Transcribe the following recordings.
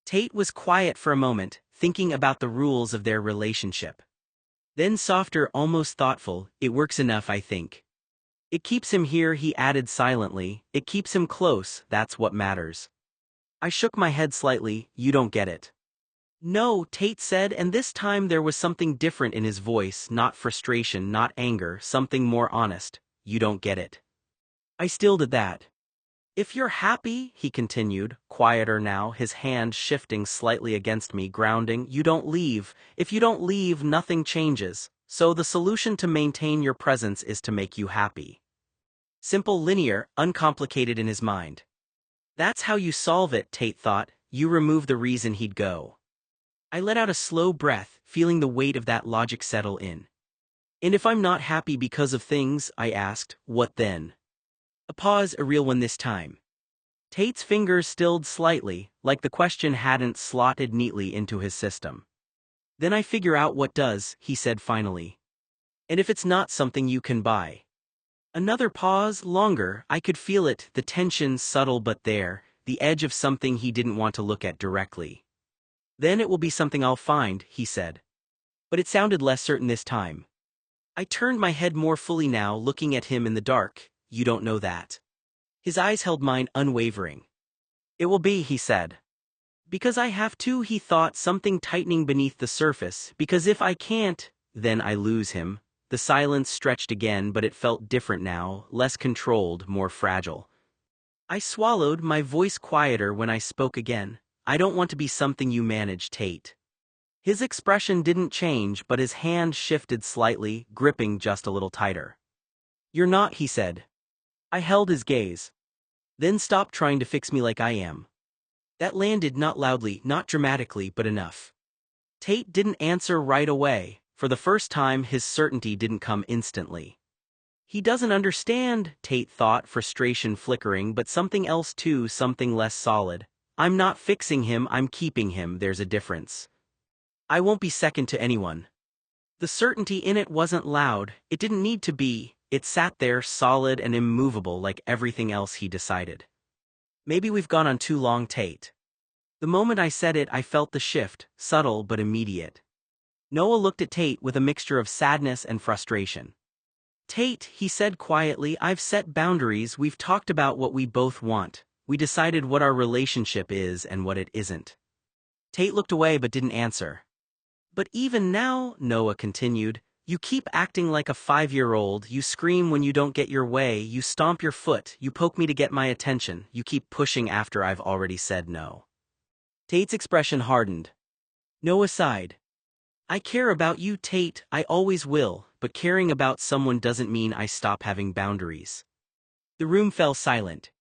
Tate was quiet for a moment, thinking about the rules of their relationship. Then softer, almost thoughtful, "It works enough, I think. It keeps him here," he added silently. "It keeps him close, that's what matters." I shook my head slightly. "You don't get it." "No," Tate said, and this time there was something different in his voice, not frustration, not anger, something more honest. "You don't get it." I still did that. "If you're happy," he continued, quieter now, his hand shifting slightly against me, grounding, "you don't leave. If you don't leave, nothing changes. So the solution to maintain your presence is to make you happy." Simple, linear, uncomplicated in his mind. That's how you solve it, Tate thought. You remove the reason he'd go. I let out a slow breath, feeling the weight of that logic settle in. "And if I'm not happy because of things," I asked, "what then?" A pause, a real one this time. Tate's fingers stilled slightly, like the question hadn't slotted neatly into his system. "Then I figure out what does," he said finally. "And if it's not something you can buy." Another pause, longer. I could feel it, the tension subtle but there, the edge of something he didn't want to look at directly. "Then it will be something I'll find," he said. But it sounded less certain this time. I turned my head more fully now, looking at him in the dark. "You don't know that." His eyes held mine, unwavering. "It will be," he said. "Because I have to," he thought, something tightening beneath the surface. "Because if I can't, then I lose him." The silence stretched again, but it felt different now, less controlled, more fragile. I swallowed, my voice quieter when I spoke again. "I don't want to be something you manage, Tate." His expression didn't change, but his hand shifted slightly, gripping just a little tighter. "You're not," he said. I held his gaze. "Then stop trying to fix me like I am." That landed, not loudly, not dramatically, but enough. Tate didn't answer right away. For the first time, his certainty didn't come instantly. "He doesn't understand," Tate thought, frustration flickering, but something else too, something less solid. "I'm not fixing him, I'm keeping him, there's a difference. I won't be second to anyone." The certainty in it wasn't loud, it didn't need to be, it sat there solid and immovable like everything else he decided. "Maybe we've gone on too long, Tate." The moment I said it, I felt the shift, subtle but immediate. Noah looked at Tate with a mixture of sadness and frustration. "Tate," he said quietly, "I've set boundaries, we've talked about what we both want. We decided what our relationship is and what it isn't." Tate looked away but didn't answer. "But even now," Noah continued, "you keep acting like a 5-year-old, you scream when you don't get your way, you stomp your foot, you poke me to get my attention, you keep pushing after I've already said no." Tate's expression hardened. Noah sighed. "I care about you, Tate, I always will, but caring about someone doesn't mean I stop having boundaries." The room fell silent.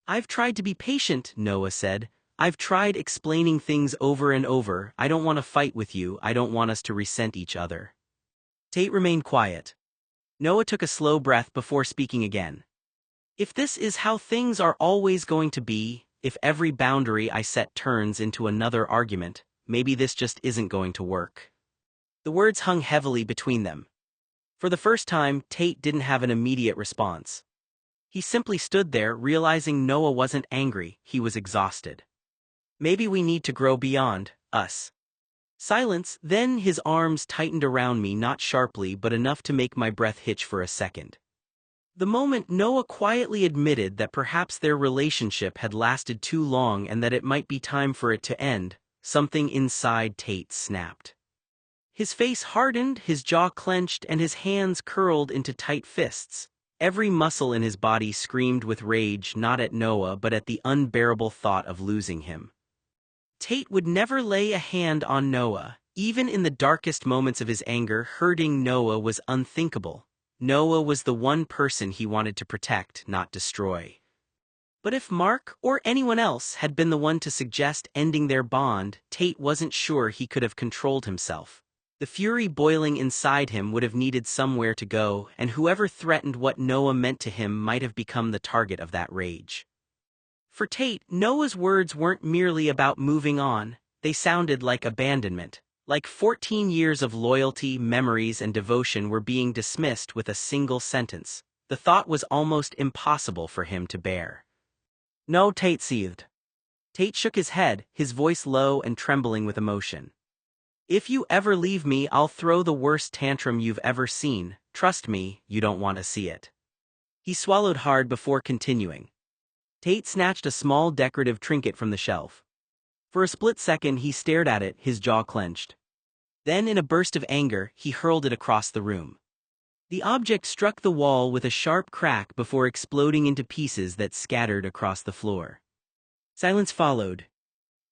"I've tried to be patient," Noah said. "I've tried explaining things over and over. I don't want to fight with you, I don't want us to resent each other." Tate remained quiet. Noah took a slow breath before speaking again. "If this is how things are always going to be, if every boundary I set turns into another argument, maybe this just isn't going to work." The words hung heavily between them. For the first time, Tate didn't have an immediate response. He simply stood there, realizing Noah wasn't angry, he was exhausted. "Maybe we need to grow beyond us." Silence, then his arms tightened around me, not sharply but enough to make my breath hitch for a second. The moment Noah quietly admitted that perhaps their relationship had lasted too long and that it might be time for it to end, something inside Tate snapped. His face hardened, his jaw clenched, and his hands curled into tight fists. Every muscle in his body screamed with rage, not at Noah but at the unbearable thought of losing him. Tate would never lay a hand on Noah. Even in the darkest moments of his anger, hurting Noah was unthinkable. Noah was the one person he wanted to protect, not destroy. But if Mark, or anyone else, had been the one to suggest ending their bond, Tate wasn't sure he could have controlled himself. The fury boiling inside him would have needed somewhere to go, and whoever threatened what Noah meant to him might have become the target of that rage. For Tate, Noah's words weren't merely about moving on, they sounded like abandonment. Like 14 years of loyalty, memories, and devotion were being dismissed with a single sentence. The thought was almost impossible for him to bear. "No," Tate seethed. Tate shook his head, his voice low and trembling with emotion. If you ever leave me, I'll throw the worst tantrum you've ever seen. Trust me, you don't want to see it. He swallowed hard before continuing. Tate snatched a small decorative trinket from the shelf. For a split second he stared at it, his jaw clenched. Then in a burst of anger, he hurled it across the room. The object struck the wall with a sharp crack before exploding into pieces that scattered across the floor. Silence followed.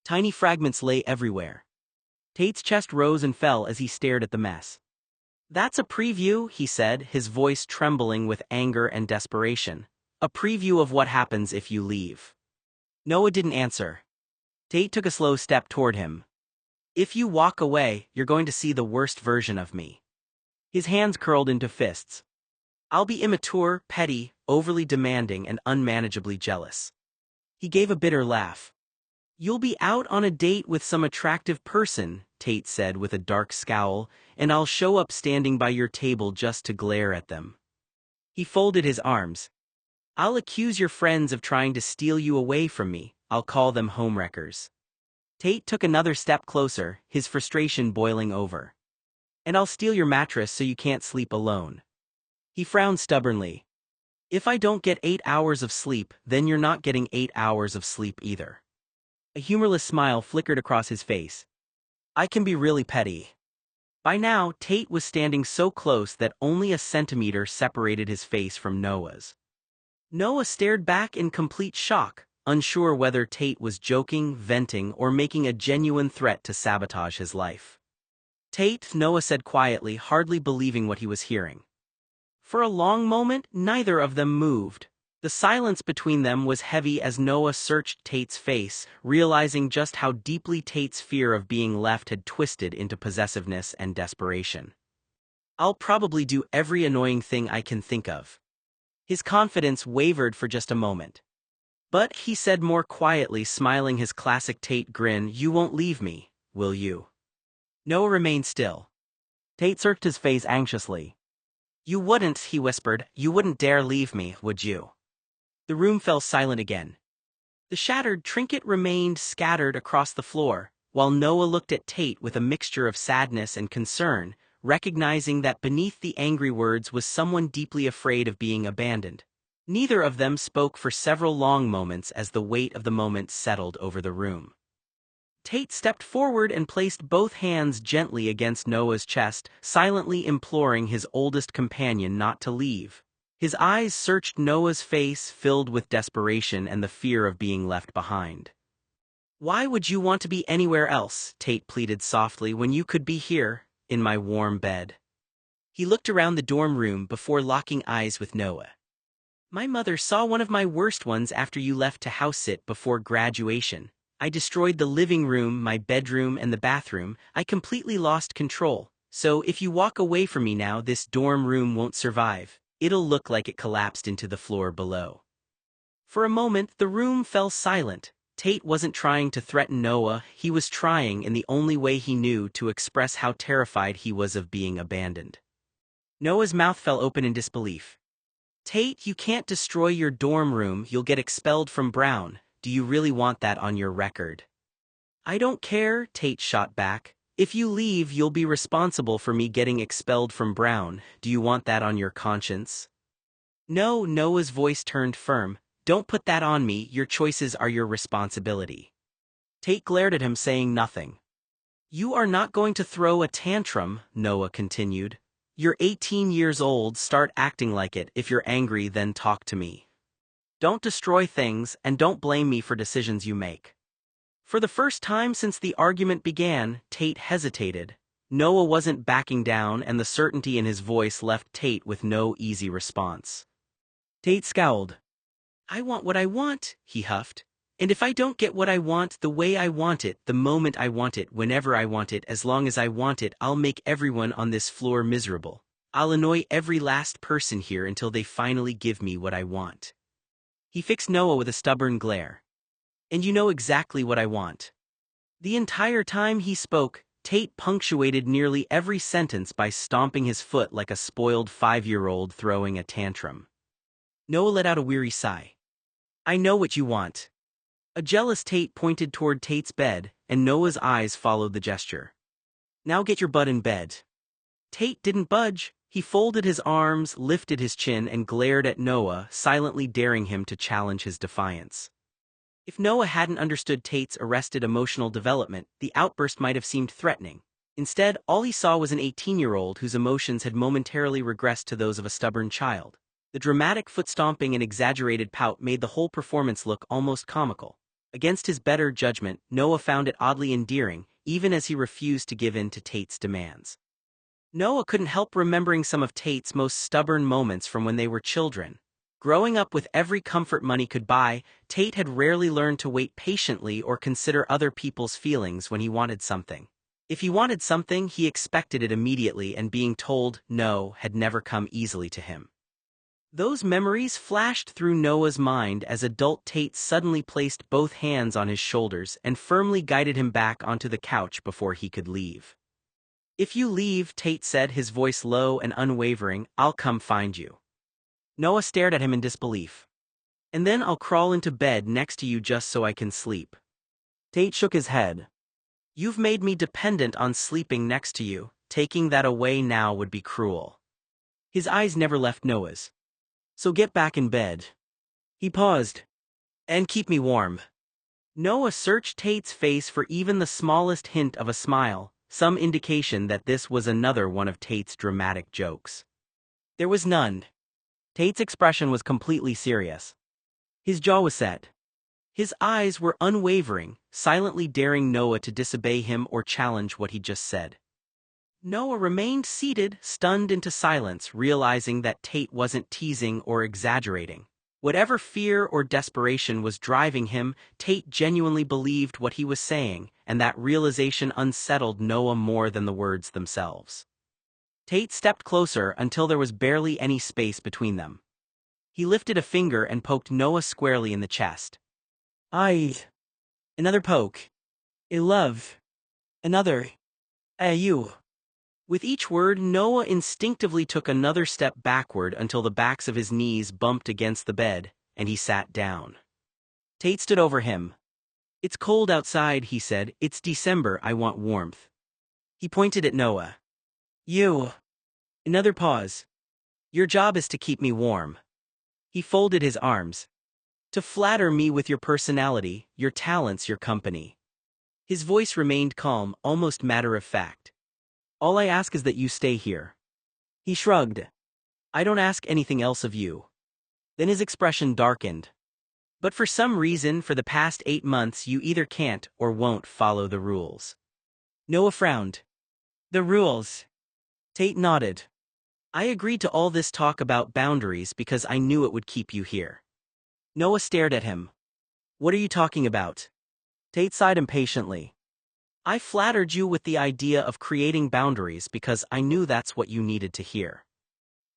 Tiny fragments lay everywhere. Tate's chest rose and fell as he stared at the mess. That's a preview, he said, his voice trembling with anger and desperation. A preview of what happens if you leave. Noah didn't answer. Tate took a slow step toward him. If you walk away, you're going to see the worst version of me. His hands curled into fists. I'll be immature, petty, overly demanding, and unmanageably jealous. He gave a bitter laugh. You'll be out on a date with some attractive person, Tate said with a dark scowl, and I'll show up standing by your table just to glare at them. He folded his arms. I'll accuse your friends of trying to steal you away from me. I'll call them homewreckers. Tate took another step closer, his frustration boiling over. And I'll steal your mattress so you can't sleep alone. He frowned stubbornly. If I don't get 8 hours of sleep, then you're not getting 8 hours of sleep either. A humorless smile flickered across his face. I can be really petty. By now, Tate was standing so close that only a centimeter separated his face from Noah's. Noah stared back in complete shock, unsure whether Tate was joking, venting, or making a genuine threat to sabotage his life. Tate, Noah said quietly, hardly believing what he was hearing. For a long moment, neither of them moved. The silence between them was heavy as Noah searched Tate's face, realizing just how deeply Tate's fear of being left had twisted into possessiveness and desperation. I'll probably do every annoying thing I can think of. His confidence wavered for just a moment. But, he said more quietly, smiling his classic Tate grin, you won't leave me, will you? Noah remained still. Tate searched his face anxiously. You wouldn't, he whispered, you wouldn't dare leave me, would you? The room fell silent again. The shattered trinket remained scattered across the floor, while Noah looked at Tate with a mixture of sadness and concern, recognizing that beneath the angry words was someone deeply afraid of being abandoned. Neither of them spoke for several long moments as the weight of the moment settled over the room. Tate stepped forward and placed both hands gently against Noah's chest, silently imploring his oldest companion not to leave. His eyes searched Noah's face, filled with desperation and the fear of being left behind. Why would you want to be anywhere else, Tate pleaded softly, when you could be here, in my warm bed? He looked around the dorm room before locking eyes with Noah. My mother saw one of my worst ones after you left to house sit before graduation. I destroyed the living room, my bedroom, and the bathroom. I completely lost control. So if you walk away from me now, this dorm room won't survive. It'll look like it collapsed into the floor below. For a moment, the room fell silent. Tate wasn't trying to threaten Noah, he was trying, in the only way he knew, to express how terrified he was of being abandoned. Noah's mouth fell open in disbelief. Tate, you can't destroy your dorm room, you'll get expelled from Brown. Do you really want that on your record? I don't care, Tate shot back. If you leave, you'll be responsible for me getting expelled from Brown. Do you want that on your conscience? No, Noah's voice turned firm. Don't put that on me, your choices are your responsibility. Tate glared at him, saying nothing. You are not going to throw a tantrum, Noah continued. You're 18 years old, start acting like it. If you're angry, then talk to me. Don't destroy things, and don't blame me for decisions you make. For the first time since the argument began, Tate hesitated. Noah wasn't backing down, and the certainty in his voice left Tate with no easy response. Tate scowled. I want what I want, he huffed. And if I don't get what I want the way I want it, the moment I want it, whenever I want it, as long as I want it, I'll make everyone on this floor miserable. I'll annoy every last person here until they finally give me what I want. He fixed Noah with a stubborn glare. And you know exactly what I want. The entire time he spoke, Tate punctuated nearly every sentence by stomping his foot like a spoiled 5-year-old throwing a tantrum. Noah let out a weary sigh. I know what you want. A jealous Tate pointed toward Tate's bed, and Noah's eyes followed the gesture. Now get your butt in bed. Tate didn't budge. He folded his arms, lifted his chin, and glared at Noah, silently daring him to challenge his defiance. If Noah hadn't understood Tate's arrested emotional development, the outburst might have seemed threatening. Instead, all he saw was an 18-year-old whose emotions had momentarily regressed to those of a stubborn child. The dramatic foot-stomping and exaggerated pout made the whole performance look almost comical. Against his better judgment, Noah found it oddly endearing, even as he refused to give in to Tate's demands. Noah couldn't help remembering some of Tate's most stubborn moments from when they were children. Growing up with every comfort money could buy, Tate had rarely learned to wait patiently or consider other people's feelings when he wanted something. If he wanted something, he expected it immediately, and being told no had never come easily to him. Those memories flashed through Noah's mind as adult Tate suddenly placed both hands on his shoulders and firmly guided him back onto the couch before he could leave. "If you leave," Tate said, his voice low and unwavering, "I'll come find you." Noah stared at him in disbelief. "And then I'll crawl into bed next to you just so I can sleep." Tate shook his head. "You've made me dependent on sleeping next to you. Taking that away now would be cruel." His eyes never left Noah's. "So get back in bed." He paused. "And keep me warm." Noah searched Tate's face for even the smallest hint of a smile, some indication that this was another one of Tate's dramatic jokes. There was none. Tate's expression was completely serious. His jaw was set. His eyes were unwavering, silently daring Noah to disobey him or challenge what he just said. Noah remained seated, stunned into silence, realizing that Tate wasn't teasing or exaggerating. Whatever fear or desperation was driving him, Tate genuinely believed what he was saying, and that realization unsettled Noah more than the words themselves. Tate stepped closer until there was barely any space between them. He lifted a finger and poked Noah squarely in the chest. Another poke. I love. Another. You. With each word, Noah instinctively took another step backward until the backs of his knees bumped against the bed, and he sat down. Tate stood over him. "It's cold outside," he said. "It's December, I want warmth." He pointed at Noah. "You." Another pause. "Your job is to keep me warm." He folded his arms. "To flatter me with your personality, your talents, your company." His voice remained calm, almost matter-of-fact. "All I ask is that you stay here." He shrugged. "I don't ask anything else of you." Then his expression darkened. "But for some reason, for the past 8 months, you either can't or won't follow the rules." Noah frowned. "The rules?" Tate nodded. "I agreed to all this talk about boundaries because I knew it would keep you here." Noah stared at him. "What are you talking about?" Tate sighed impatiently. "I flattered you with the idea of creating boundaries because I knew that's what you needed to hear."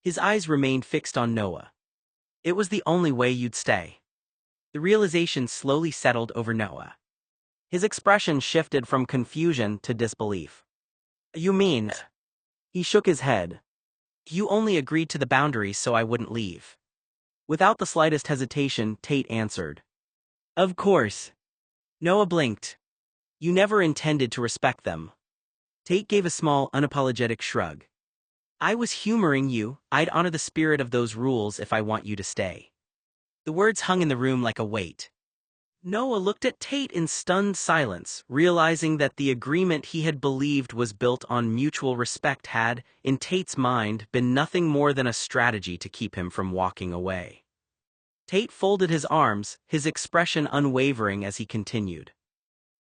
His eyes remained fixed on Noah. "It was the only way you'd stay." The realization slowly settled over Noah. His expression shifted from confusion to disbelief. "You mean?" He shook his head. "You only agreed to the boundaries so I wouldn't leave." Without the slightest hesitation, Tate answered. "Of course." Noah blinked. "You never intended to respect them." Tate gave a small, unapologetic shrug. "I was humoring you. I'd honor the spirit of those rules if I want you to stay." The words hung in the room like a weight. Noah looked at Tate in stunned silence, realizing that the agreement he had believed was built on mutual respect had, in Tate's mind, been nothing more than a strategy to keep him from walking away. Tate folded his arms, his expression unwavering as he continued.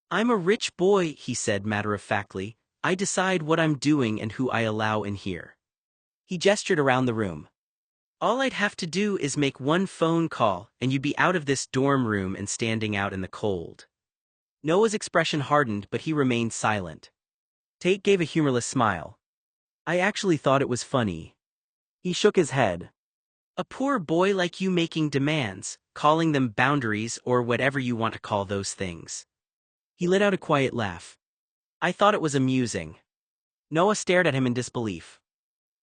"I'm a rich boy," he said matter-of-factly. "I decide what I'm doing and who I allow in here." He gestured around the room. "All I'd have to do is make one phone call, and you'd be out of this dorm room and standing out in the cold." Noah's expression hardened, but he remained silent. Tate gave a humorless smile. "I actually thought it was funny." He shook his head. "A poor boy like you making demands, calling them boundaries or whatever you want to call those things." He let out a quiet laugh. "I thought it was amusing." Noah stared at him in disbelief.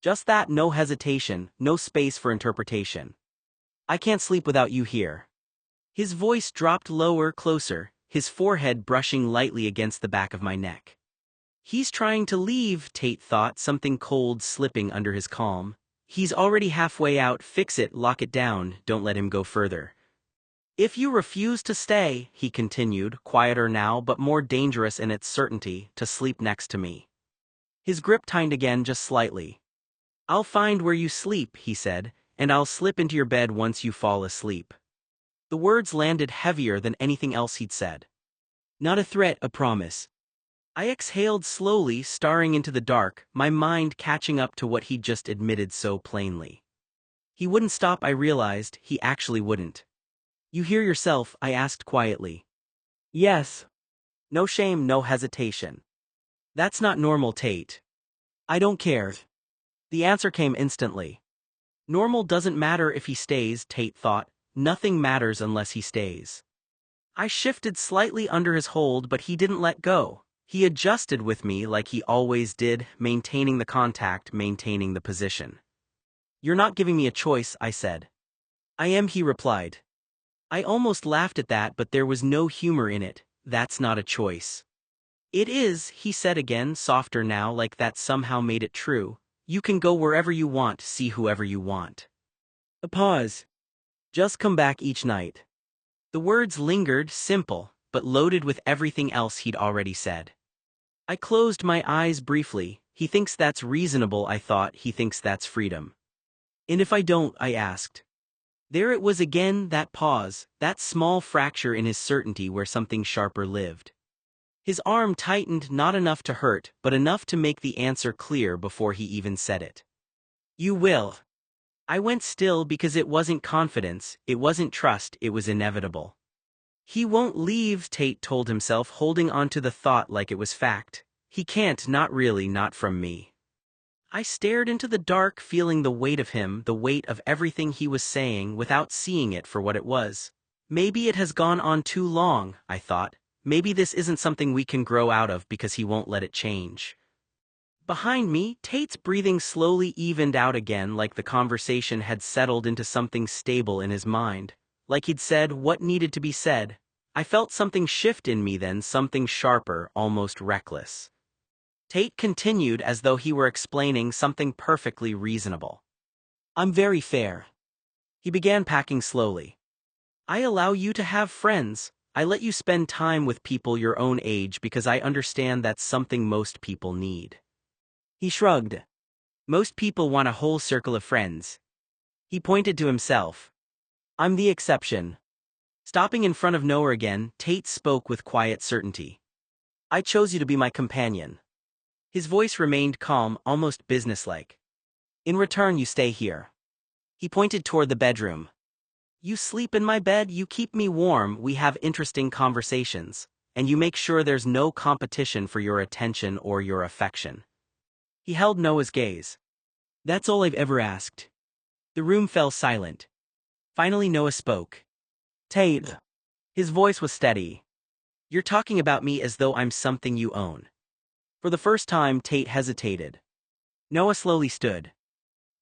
Just that, no hesitation, no space for interpretation. "I can't sleep without you here." His voice dropped lower, closer, his forehead brushing lightly against the back of my neck. He's trying to leave, Tate thought, something cold slipping under his calm. He's already halfway out, fix it, lock it down, don't let him go further. If you refuse to stay, he continued, quieter now but more dangerous in its certainty, to sleep next to me. His grip tightened again just slightly. I'll find where you sleep, he said, and I'll slip into your bed once you fall asleep. The words landed heavier than anything else he'd said. Not a threat, a promise. I exhaled slowly, staring into the dark, my mind catching up to what he'd just admitted so plainly. He wouldn't stop, I realized, he actually wouldn't. You hear yourself, I asked quietly. Yes. No shame, no hesitation. That's not normal, Tate. I don't care. The answer came instantly. Normal doesn't matter if he stays, Tate thought. Nothing matters unless he stays. I shifted slightly under his hold, but he didn't let go. He adjusted with me like he always did, maintaining the contact, maintaining the position. You're not giving me a choice, I said. I am, he replied. I almost laughed at that, but there was no humor in it. That's not a choice. It is, he said again, softer now, like that somehow made it true. You can go wherever you want, see whoever you want. A pause. Just come back each night. The words lingered, simple, but loaded with everything else he'd already said. I closed my eyes briefly. He thinks that's reasonable, I thought. He thinks that's freedom. And if I don't, I asked. There it was again, that pause, that small fracture in his certainty where something sharper lived. His arm tightened, not enough to hurt, but enough to make the answer clear before he even said it. You will. I went still because it wasn't confidence, it wasn't trust, it was inevitable. He won't leave, Tate told himself, holding on to the thought like it was fact. He can't, not really, not from me. I stared into the dark, feeling the weight of him, the weight of everything he was saying, without seeing it for what it was. Maybe it has gone on too long, I thought. Maybe this isn't something we can grow out of because he won't let it change. Behind me, Tate's breathing slowly evened out again, like the conversation had settled into something stable in his mind. Like he'd said what needed to be said. I felt something shift in me then, something sharper, almost reckless. Tate continued as though he were explaining something perfectly reasonable. I'm very fair. He began packing slowly. I allow you to have friends. I let you spend time with people your own age because I understand that's something most people need. He shrugged. Most people want a whole circle of friends. He pointed to himself. I'm the exception. Stopping in front of Noah again, Tate spoke with quiet certainty. I chose you to be my companion. His voice remained calm, almost businesslike. In return, you stay here. He pointed toward the bedroom. You sleep in my bed, you keep me warm, we have interesting conversations, and you make sure there's no competition for your attention or your affection. He held Noah's gaze. That's all I've ever asked. The room fell silent. Finally Noah spoke. Tate. His voice was steady. You're talking about me as though I'm something you own. For the first time, Tate hesitated. Noah slowly stood.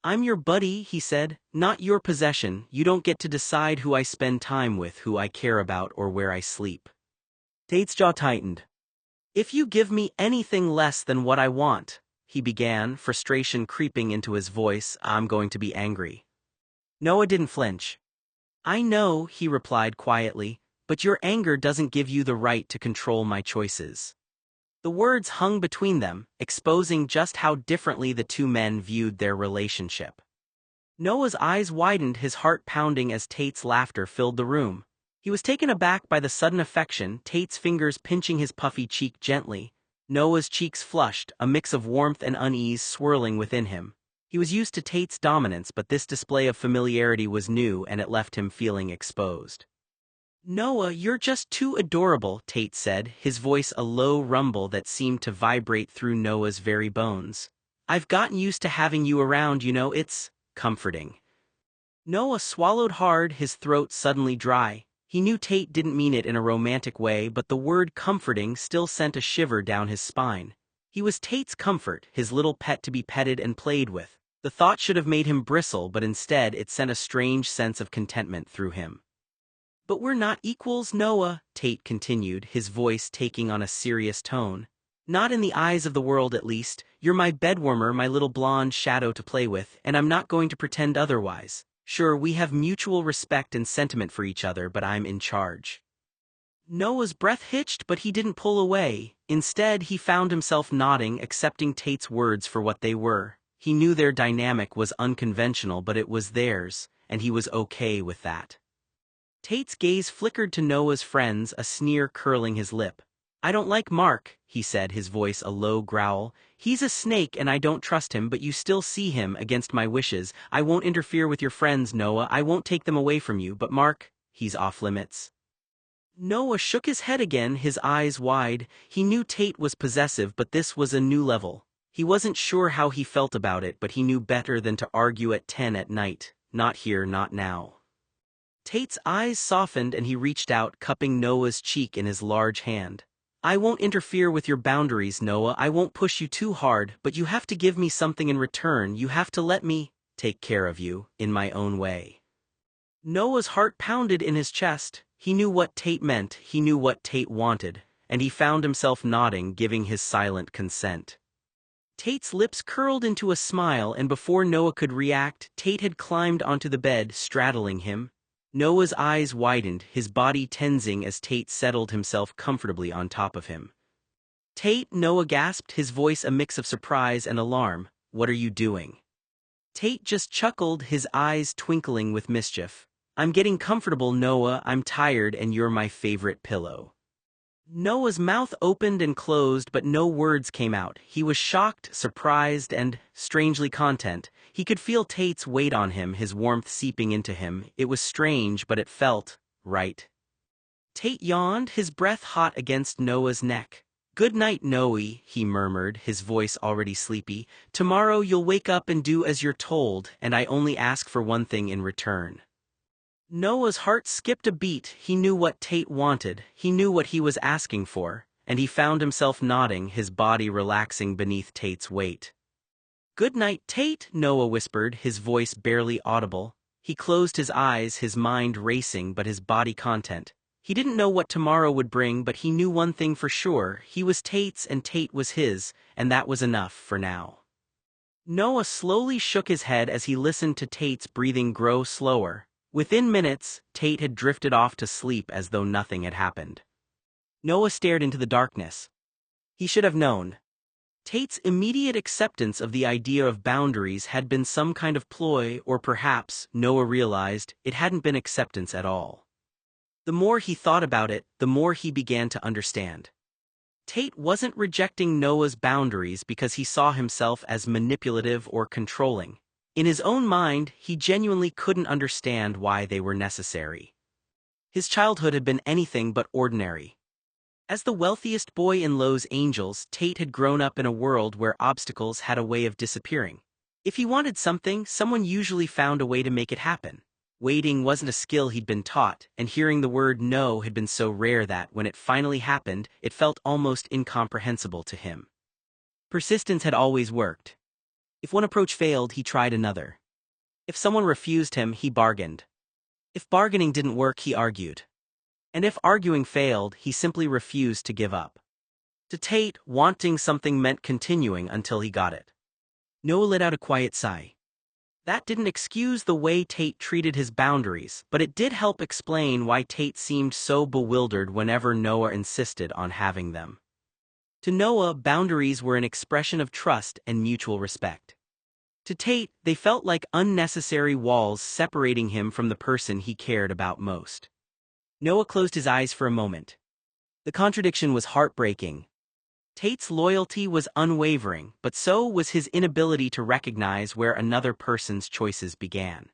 I'm your buddy, he said, not your possession. You don't get to decide who I spend time with, who I care about, or where I sleep. Tate's jaw tightened. If you give me anything less than what I want, he began, frustration creeping into his voice, I'm going to be angry. Noah didn't flinch. I know, he replied quietly, but your anger doesn't give you the right to control my choices. The words hung between them, exposing just how differently the two men viewed their relationship. Noah's eyes widened, his heart pounding as Tate's laughter filled the room. He was taken aback by the sudden affection, Tate's fingers pinching his puffy cheek gently. Noah's cheeks flushed, a mix of warmth and unease swirling within him. He was used to Tate's dominance, but this display of familiarity was new and it left him feeling exposed. Noah, you're just too adorable, Tate said, his voice a low rumble that seemed to vibrate through Noah's very bones. I've gotten used to having you around, you know, it's comforting. Noah swallowed hard, his throat suddenly dry. He knew Tate didn't mean it in a romantic way, but the word comforting still sent a shiver down his spine. He was Tate's comfort, his little pet to be petted and played with. The thought should have made him bristle, but instead it sent a strange sense of contentment through him. But we're not equals, Noah, Tate continued, his voice taking on a serious tone. Not in the eyes of the world, at least. You're my bedwarmer, my little blonde shadow to play with, and I'm not going to pretend otherwise. Sure, we have mutual respect and sentiment for each other, but I'm in charge. Noah's breath hitched, but he didn't pull away. Instead, he found himself nodding, accepting Tate's words for what they were. He knew their dynamic was unconventional, but it was theirs, and he was okay with that. Tate's gaze flickered to Noah's friends, a sneer curling his lip. I don't like Mark, he said, his voice a low growl. He's a snake and I don't trust him, but you still see him against my wishes. I won't interfere with your friends, Noah. I won't take them away from you, but Mark, he's off limits. Noah shook his head again, his eyes wide. He knew Tate was possessive, but this was a new level. He wasn't sure how he felt about it, but he knew better than to argue at 10 at night. Not here, not now. Tate's eyes softened and he reached out, cupping Noah's cheek in his large hand. I won't interfere with your boundaries, Noah. I won't push you too hard, but you have to give me something in return. You have to let me take care of you in my own way. Noah's heart pounded in his chest. He knew what Tate meant, he knew what Tate wanted, and he found himself nodding, giving his silent consent. Tate's lips curled into a smile, and before Noah could react, Tate had climbed onto the bed, straddling him. Noah's eyes widened, his body tensing as Tate settled himself comfortably on top of him. Tate, Noah gasped, his voice a mix of surprise and alarm. What are you doing? Tate just chuckled, his eyes twinkling with mischief. I'm getting comfortable, Noah. I'm tired and you're my favorite pillow. Noah's mouth opened and closed, but no words came out. He was shocked, surprised, and strangely content. He could feel Tate's weight on him, his warmth seeping into him. It was strange, but it felt right. Tate yawned, his breath hot against Noah's neck. Good night, Noe, he murmured, his voice already sleepy. Tomorrow you'll wake up and do as you're told, and I only ask for one thing in return. Noah's heart skipped a beat. He knew what Tate wanted, he knew what he was asking for, and he found himself nodding, his body relaxing beneath Tate's weight. Good night, Tate, Noah whispered, his voice barely audible. He closed his eyes, his mind racing but his body content. He didn't know what tomorrow would bring, but he knew one thing for sure. He was Tate's and Tate was his, and that was enough for now. Noah slowly shook his head as he listened to Tate's breathing grow slower. Within minutes, Tate had drifted off to sleep as though nothing had happened. Noah stared into the darkness. He should have known. Tate's immediate acceptance of the idea of boundaries had been some kind of ploy, or perhaps, Noah realized, it hadn't been acceptance at all. The more he thought about it, the more he began to understand. Tate wasn't rejecting Noah's boundaries because he saw himself as manipulative or controlling. In his own mind, he genuinely couldn't understand why they were necessary. His childhood had been anything but ordinary. As the wealthiest boy in Los Angeles, Tate had grown up in a world where obstacles had a way of disappearing. If he wanted something, someone usually found a way to make it happen. Waiting wasn't a skill he'd been taught, and hearing the word no had been so rare that, when it finally happened, it felt almost incomprehensible to him. Persistence had always worked. If one approach failed, he tried another. If someone refused him, he bargained. If bargaining didn't work, he argued. And if arguing failed, he simply refused to give up. To Tate, wanting something meant continuing until he got it. Noah let out a quiet sigh. That didn't excuse the way Tate treated his boundaries, but it did help explain why Tate seemed so bewildered whenever Noah insisted on having them. To Noah, boundaries were an expression of trust and mutual respect. To Tate, they felt like unnecessary walls separating him from the person he cared about most. Noah closed his eyes for a moment. The contradiction was heartbreaking. Tate's loyalty was unwavering, but so was his inability to recognize where another person's choices began.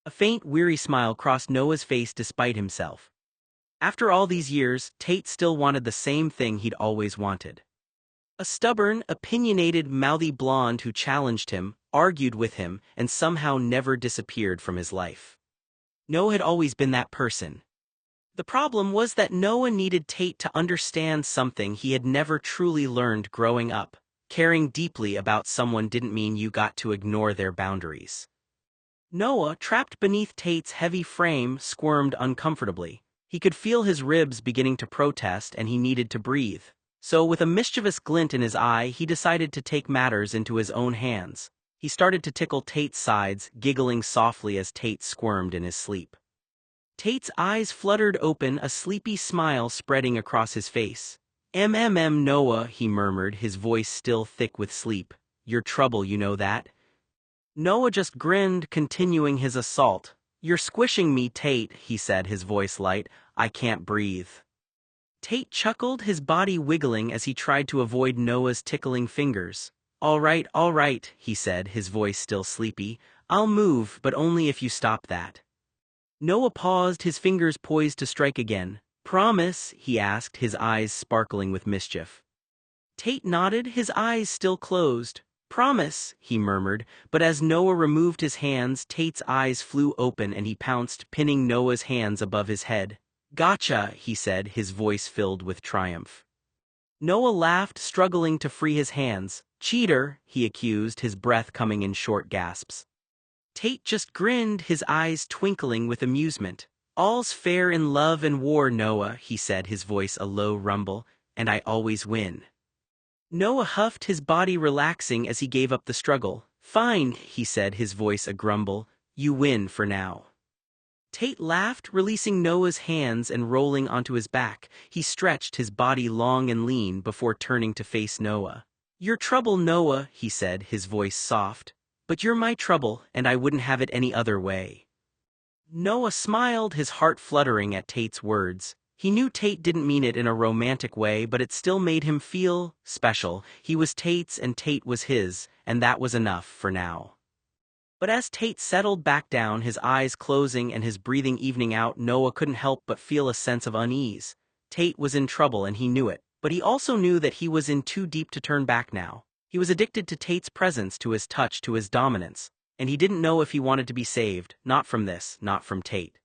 A faint, weary smile crossed Noah's face despite himself. After all these years, Tate still wanted the same thing he'd always wanted. A stubborn, opinionated, mouthy blonde who challenged him, argued with him, and somehow never disappeared from his life. Noah had always been that person. The problem was that Noah needed Tate to understand something he had never truly learned growing up. Caring deeply about someone didn't mean you got to ignore their boundaries. Noah, trapped beneath Tate's heavy frame, squirmed uncomfortably. He could feel his ribs beginning to protest and he needed to breathe. So with a mischievous glint in his eye, he decided to take matters into his own hands. He started to tickle Tate's sides, giggling softly as Tate squirmed in his sleep. Tate's eyes fluttered open, a sleepy smile spreading across his face. Noah, he murmured, his voice still thick with sleep. You're trouble, you know that? Noah just grinned, continuing his assault. You're squishing me, Tate, he said, his voice light. I can't breathe. Tate chuckled, his body wiggling as he tried to avoid Noah's tickling fingers. All right, he said, his voice still sleepy. I'll move, but only if you stop that. Noah paused, his fingers poised to strike again. Promise, he asked, his eyes sparkling with mischief. Tate nodded, his eyes still closed. Promise, he murmured, but as Noah removed his hands, Tate's eyes flew open and he pounced, pinning Noah's hands above his head. Gotcha, he said, his voice filled with triumph. Noah laughed, struggling to free his hands. Cheater, he accused, his breath coming in short gasps. Tate just grinned, his eyes twinkling with amusement. All's fair in love and war, Noah, he said, his voice a low rumble, and I always win. Noah huffed, his body relaxing as he gave up the struggle. Fine, he said, his voice a grumble. You win for now. Tate laughed, releasing Noah's hands and rolling onto his back. He stretched, his body long and lean, before turning to face Noah. You're trouble, Noah, he said, his voice soft. But you're my trouble, and I wouldn't have it any other way. Noah smiled, his heart fluttering at Tate's words. He knew Tate didn't mean it in a romantic way, but it still made him feel special. He was Tate's and Tate was his, and that was enough for now. But as Tate settled back down, his eyes closing and his breathing evening out, Noah couldn't help but feel a sense of unease. Tate was in trouble and he knew it, but he also knew that he was in too deep to turn back now. He was addicted to Tate's presence, to his touch, to his dominance, and he didn't know if he wanted to be saved, not from this, not from Tate.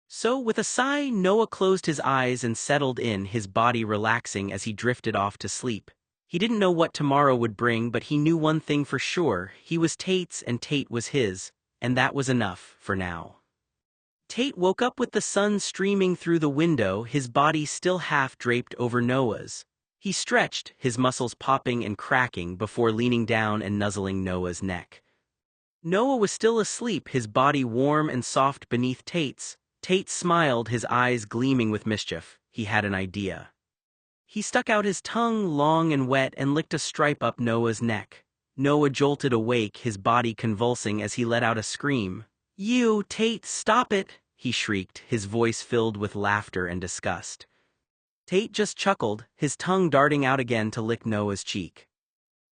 So, with a sigh, Noah closed his eyes and settled in, his body relaxing as he drifted off to sleep. He didn't know what tomorrow would bring, but he knew one thing for sure. He was Tate's and Tate was his, and that was enough for now. Tate woke up with the sun streaming through the window, his body still half draped over Noah's. He stretched, his muscles popping and cracking, before leaning down and nuzzling Noah's neck. Noah was still asleep, his body warm and soft beneath Tate's. Tate smiled, his eyes gleaming with mischief. He had an idea. He stuck out his tongue, long and wet, and licked a stripe up Noah's neck. Noah jolted awake, his body convulsing as he let out a scream. You, Tate, stop it, he shrieked, his voice filled with laughter and disgust. Tate just chuckled, his tongue darting out again to lick Noah's cheek.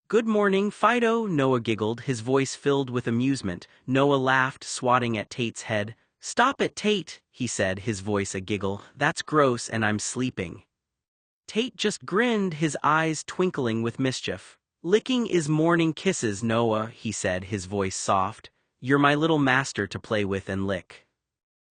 Good morning, Fido, Noah giggled, his voice filled with amusement. Noah laughed, swatting at Tate's head. Stop it, Tate, he said, his voice a giggle. That's gross and I'm sleeping. Tate just grinned, his eyes twinkling with mischief. Licking is morning kisses, Noah, he said, his voice soft. You're my little master to play with and lick.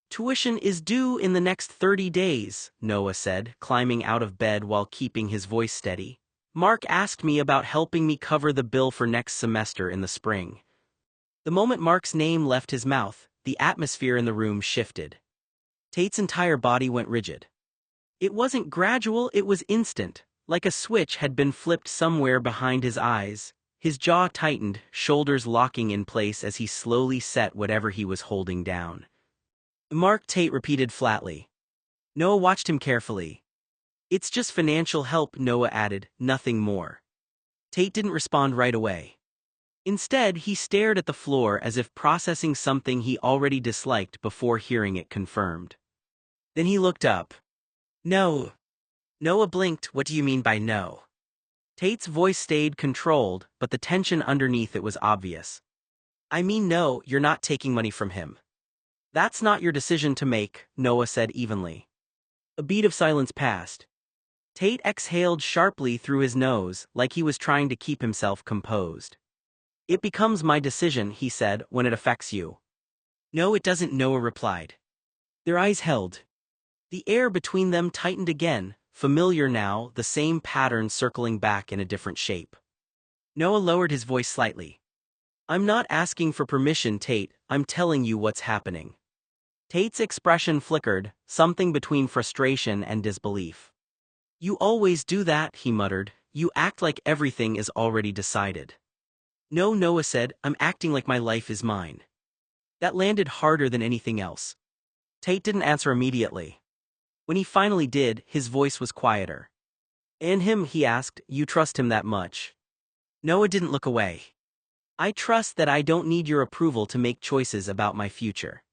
Tuition is due in the next 30 days, Noah said, climbing out of bed while keeping his voice steady. Mark asked me about helping me cover the bill for next semester in the spring. The moment Mark's name left his mouth, the atmosphere in the room shifted. Tate's entire body went rigid. It wasn't gradual, it was instant, like a switch had been flipped somewhere behind his eyes. His jaw tightened, shoulders locking in place as he slowly set whatever he was holding down. Mark, Tate repeated flatly. Noah watched him carefully. It's just financial help, Noah added, nothing more. Tate didn't respond right away. Instead, he stared at the floor as if processing something he already disliked before hearing it confirmed. Then he looked up. No. Noah blinked. What do you mean by no? Tate's voice stayed controlled, but the tension underneath it was obvious. I mean no, you're not taking money from him. That's not your decision to make, Noah said evenly. A beat of silence passed. Tate exhaled sharply through his nose, like he was trying to keep himself composed. It becomes my decision, he said, when it affects you. No, it doesn't, Noah replied. Their eyes held. The air between them tightened again, familiar now, the same pattern circling back in a different shape. Noah lowered his voice slightly. I'm not asking for permission, Tate, I'm telling you what's happening. Tate's expression flickered, something between frustration and disbelief. You always do that, he muttered. You act like everything is already decided. No, Noah said, I'm acting like my life is mine. That landed harder than anything else. Tate didn't answer immediately. When he finally did, his voice was quieter. And him, he asked, you trust him that much? Noah didn't look away. I trust that I don't need your approval to make choices about my future.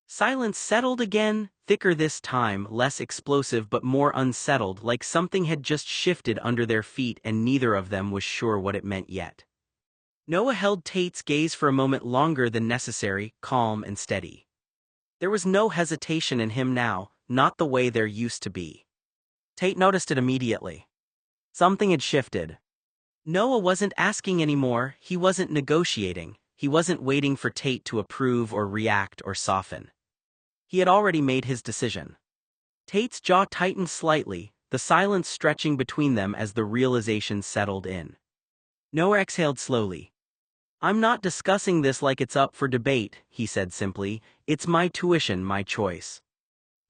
Silence settled again, thicker this time, less explosive but more unsettled, like something had just shifted under their feet and neither of them was sure what it meant yet. Noah held Tate's gaze for a moment longer than necessary, calm and steady. There was no hesitation in him now, not the way there used to be. Tate noticed it immediately. Something had shifted. Noah wasn't asking anymore, he wasn't negotiating, he wasn't waiting for Tate to approve or react or soften. He had already made his decision. Tate's jaw tightened slightly, the silence stretching between them as the realization settled in. Noah exhaled slowly. I'm not discussing this like it's up for debate, he said simply. It's my tuition, my choice.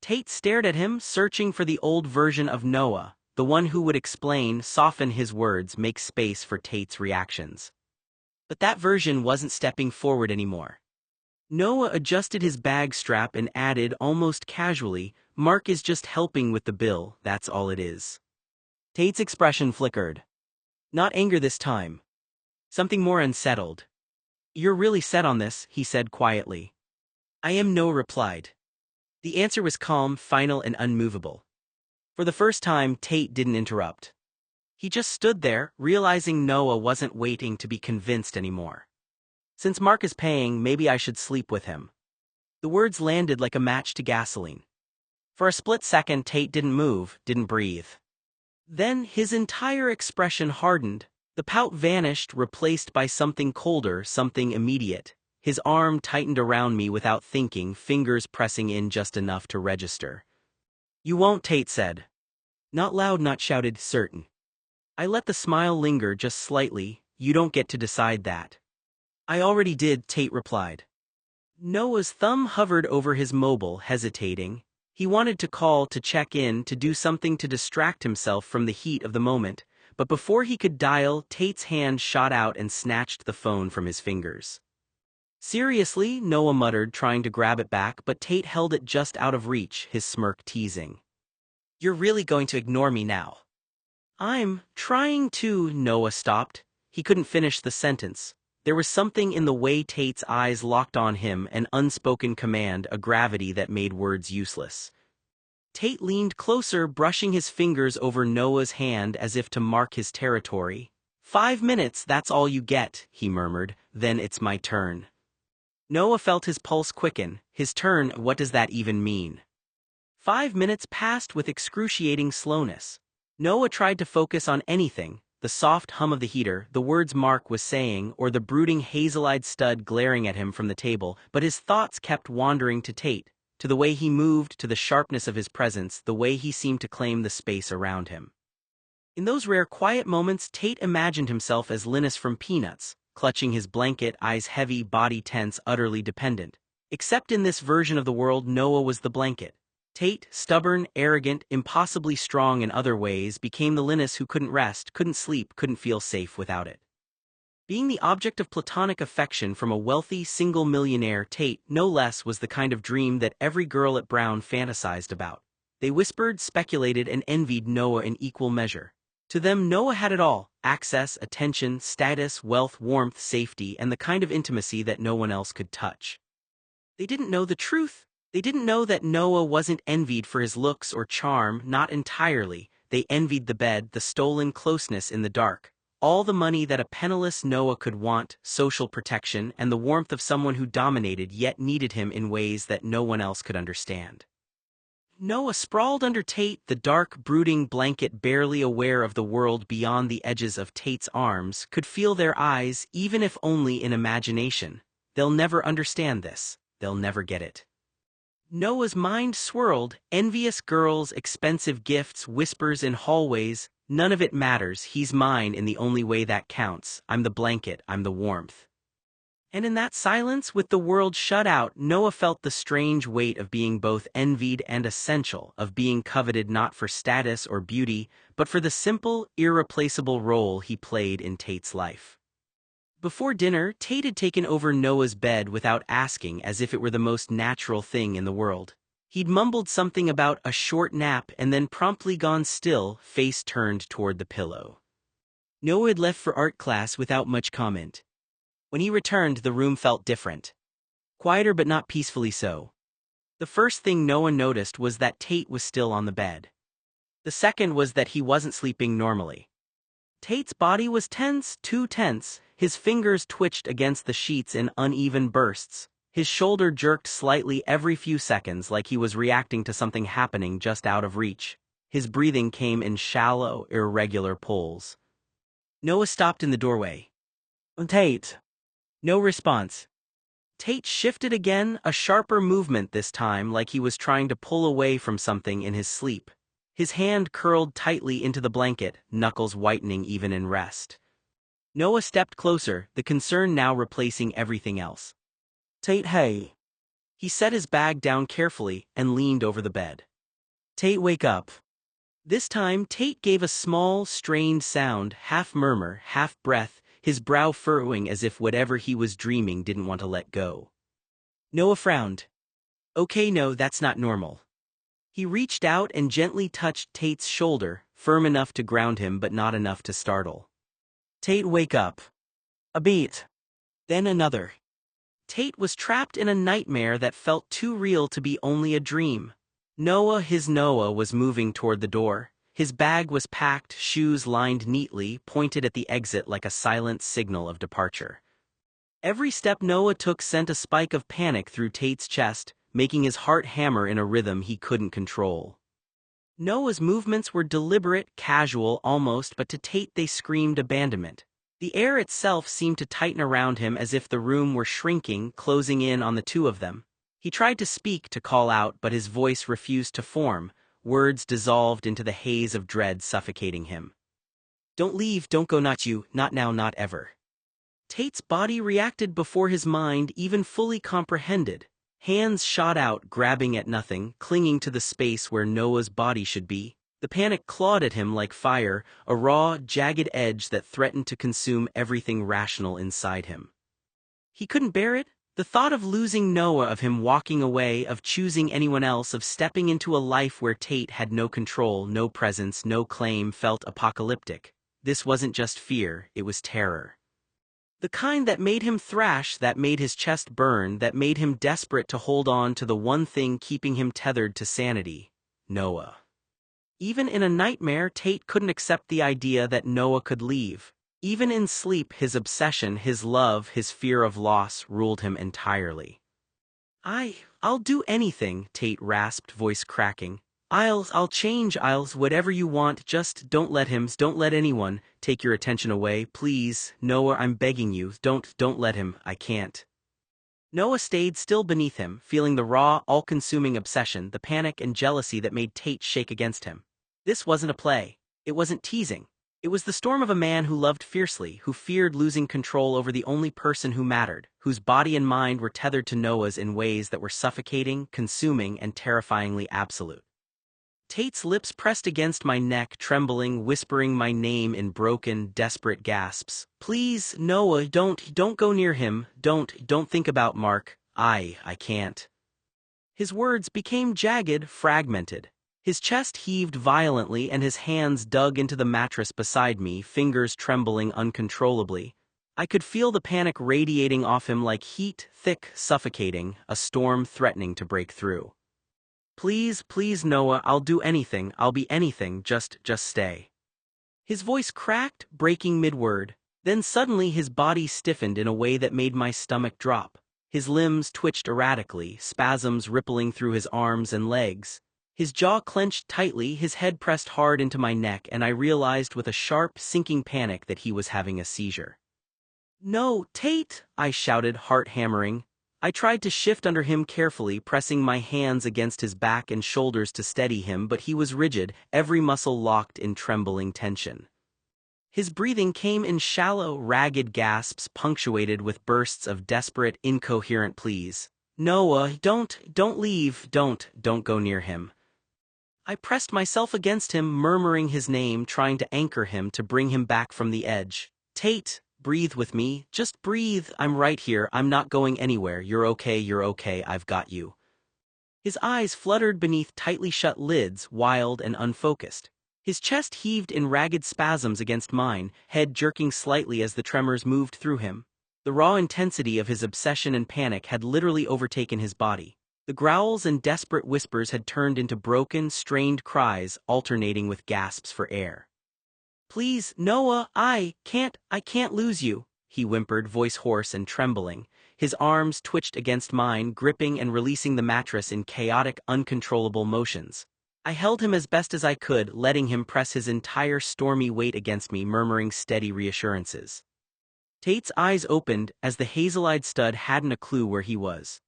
Tate stared at him, searching for the old version of Noah, the one who would explain, soften his words, make space for Tate's reactions. But that version wasn't stepping forward anymore. Noah adjusted his bag strap and added almost casually, Mark is just helping with the bill, that's all it is. Tate's expression flickered. Not anger this time. Something more unsettled. You're really set on this, he said quietly. I am, Noah replied. The answer was calm, final and unmovable. For the first time, Tate didn't interrupt. He just stood there, realizing Noah wasn't waiting to be convinced anymore. Since Mark is paying, maybe I should sleep with him. The words landed like a match to gasoline. For a split second, Tate didn't move, didn't breathe. Then his entire expression hardened. The pout vanished, replaced by something colder, something immediate. His arm tightened around me without thinking, fingers pressing in just enough to register. You won't, Tate said. Not loud, not shouted, certain. I let the smile linger just slightly. You don't get to decide that. I already did, Tate replied. Noah's thumb hovered over his mobile, hesitating. He wanted to call, to check in, to do something to distract himself from the heat of the moment, but before he could dial, Tate's hand shot out and snatched the phone from his fingers. Seriously, Noah muttered, trying to grab it back, but Tate held it just out of reach, his smirk teasing. You're really going to ignore me now? I'm trying to, Noah stopped. He couldn't finish the sentence. There was something in the way Tate's eyes locked on him, an unspoken command, a gravity that made words useless. Tate leaned closer, brushing his fingers over Noah's hand as if to mark his territory. 5 minutes, that's all you get, he murmured, then it's my turn. Noah felt his pulse quicken. His turn, what does that even mean? 5 minutes passed with excruciating slowness. Noah tried to focus on anything. The soft hum of the heater, the words Mark was saying, or the brooding hazel-eyed stud glaring at him from the table, but his thoughts kept wandering to Tate, to the way he moved, to the sharpness of his presence, the way he seemed to claim the space around him. In those rare quiet moments, Tate imagined himself as Linus from Peanuts, clutching his blanket, eyes heavy, body tense, utterly dependent. Except in this version of the world, Noah was the blanket. Tate, stubborn, arrogant, impossibly strong in other ways, became the Linus who couldn't rest, couldn't sleep, couldn't feel safe without it. Being the object of platonic affection from a wealthy, single millionaire, Tate, no less, was the kind of dream that every girl at Brown fantasized about. They whispered, speculated, and envied Noah in equal measure. To them, Noah had it all: access, attention, status, wealth, warmth, safety, and the kind of intimacy that no one else could touch. They didn't know the truth. They didn't know that Noah wasn't envied for his looks or charm, not entirely. They envied the bed, the stolen closeness in the dark, all the money that a penniless Noah could want, social protection, and the warmth of someone who dominated yet needed him in ways that no one else could understand. Noah sprawled under Tate, the dark, brooding blanket, barely aware of the world beyond the edges of Tate's arms, could feel their eyes, even if only in imagination. They'll never understand this. They'll never get it. Noah's mind swirled, envious girls, expensive gifts, whispers in hallways. None of it matters, he's mine in the only way that counts. I'm the blanket, I'm the warmth. And in that silence, with the world shut out, Noah felt the strange weight of being both envied and essential, of being coveted not for status or beauty, but for the simple, irreplaceable role he played in Tate's life. Before dinner, Tate had taken over Noah's bed without asking, as if it were the most natural thing in the world. He'd mumbled something about a short nap and then promptly gone still, face turned toward the pillow. Noah had left for art class without much comment. When he returned, the room felt different. Quieter but not peacefully so. The first thing Noah noticed was that Tate was still on the bed. The second was that he wasn't sleeping normally. Tate's body was tense, too tense. His fingers twitched against the sheets in uneven bursts. His shoulder jerked slightly every few seconds like he was reacting to something happening just out of reach. His breathing came in shallow, irregular pulls. Noah stopped in the doorway. "Tate." No response. Tate shifted again, a sharper movement this time, like he was trying to pull away from something in his sleep. His hand curled tightly into the blanket, knuckles whitening even in rest. Noah stepped closer, the concern now replacing everything else. "Tate, hey." He set his bag down carefully and leaned over the bed. "Tate, wake up." This time, Tate gave a small, strained sound, half murmur, half breath, his brow furrowing as if whatever he was dreaming didn't want to let go. Noah frowned. "Okay, no, that's not normal." He reached out and gently touched Tate's shoulder, firm enough to ground him but not enough to startle. "Tate, wake up." A beat. Then another. Tate was trapped in a nightmare that felt too real to be only a dream. Noah was moving toward the door. His bag was packed, shoes lined neatly, pointed at the exit like a silent signal of departure. Every step Noah took sent a spike of panic through Tate's chest, making his heart hammer in a rhythm he couldn't control. Noah's movements were deliberate, casual almost, but to Tate they screamed abandonment. The air itself seemed to tighten around him as if the room were shrinking, closing in on the two of them. He tried to speak, to call out, but his voice refused to form. Words dissolved into the haze of dread suffocating him. "Don't leave, don't go, not you, not now, not ever." Tate's body reacted before his mind even fully comprehended. Hands shot out, grabbing at nothing, clinging to the space where Noah's body should be. The panic clawed at him like fire, a raw, jagged edge that threatened to consume everything rational inside him. He couldn't bear it. The thought of losing Noah, of him walking away, of choosing anyone else, of stepping into a life where Tate had no control, no presence, no claim, felt apocalyptic. This wasn't just fear, it was terror. The kind that made him thrash, that made his chest burn, that made him desperate to hold on to the one thing keeping him tethered to sanity: Noah. Even in a nightmare, Tate couldn't accept the idea that Noah could leave. Even in sleep, his obsession, his love, his fear of loss ruled him entirely. I'll do anything," Tate rasped, voice cracking. I'll change, whatever you want, just don't let anyone take your attention away, please, Noah, I'm begging you, don't let him, I can't." Noah stayed still beneath him, feeling the raw, all-consuming obsession, the panic and jealousy that made Tate shake against him. This wasn't a play. It wasn't teasing. It was the storm of a man who loved fiercely, who feared losing control over the only person who mattered, whose body and mind were tethered to Noah's in ways that were suffocating, consuming, and terrifyingly absolute. Tate's lips pressed against my neck, trembling, whispering my name in broken, desperate gasps. "Please, Noah, don't go near him, don't think about Mark, I can't." His words became jagged, fragmented. His chest heaved violently and his hands dug into the mattress beside me, fingers trembling uncontrollably. I could feel the panic radiating off him like heat, thick, suffocating, a storm threatening to break through. Please, Noah, I'll do anything, I'll be anything, just stay." His voice cracked, breaking mid-word. Then suddenly his body stiffened in a way that made my stomach drop. His limbs twitched erratically, spasms rippling through his arms and legs. His jaw clenched tightly, his head pressed hard into my neck, and I realized with a sharp, sinking panic that he was having a seizure. "No, Tate!" I shouted, heart hammering. I tried to shift under him carefully, pressing my hands against his back and shoulders to steady him, but he was rigid, every muscle locked in trembling tension. His breathing came in shallow, ragged gasps punctuated with bursts of desperate, incoherent pleas. Noah, don't leave, don't go near him. I pressed myself against him, murmuring his name, trying to anchor him to bring him back from the edge. Tate, breathe with me, just breathe, I'm right here, I'm not going anywhere, you're okay, I've got you. His eyes fluttered beneath tightly shut lids, wild and unfocused. His chest heaved in ragged spasms against mine, head jerking slightly as the tremors moved through him. The raw intensity of his obsession and panic had literally overtaken his body. The growls and desperate whispers had turned into broken, strained cries, alternating with gasps for air. Please, Noah, I can't lose you, he whimpered, voice hoarse and trembling. His arms twitched against mine, gripping and releasing the mattress in chaotic, uncontrollable motions. I held him as best as I could, letting him press his entire stormy weight against me, murmuring steady reassurances. Tate's eyes opened as the hazel-eyed stud hadn't a clue where he was.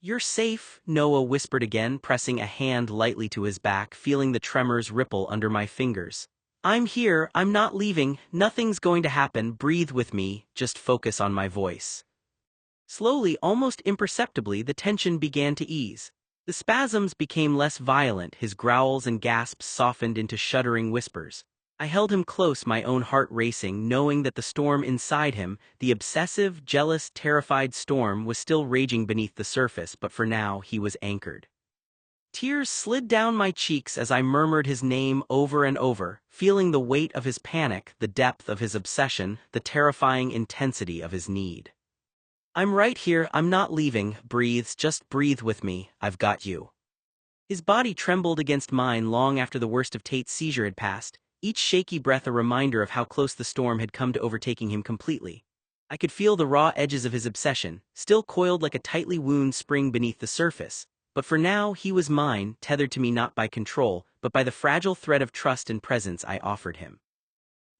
You're safe, Noah whispered again, pressing a hand lightly to his back, feeling the tremors ripple under my fingers. I'm here, I'm not leaving, nothing's going to happen, breathe with me, just focus on my voice. Slowly, almost imperceptibly, the tension began to ease. The spasms became less violent, his growls and gasps softened into shuddering whispers. I held him close, my own heart racing, knowing that the storm inside him, the obsessive, jealous, terrified storm, was still raging beneath the surface, but for now he was anchored. Tears slid down my cheeks as I murmured his name over and over, feeling the weight of his panic, the depth of his obsession, the terrifying intensity of his need. I'm right here, I'm not leaving, breathe, just breathe with me, I've got you. His body trembled against mine long after the worst of Tate's seizure had passed, each shaky breath a reminder of how close the storm had come to overtaking him completely. I could feel the raw edges of his obsession, still coiled like a tightly wound spring beneath the surface, but for now he was mine, tethered to me not by control, but by the fragile thread of trust and presence I offered him.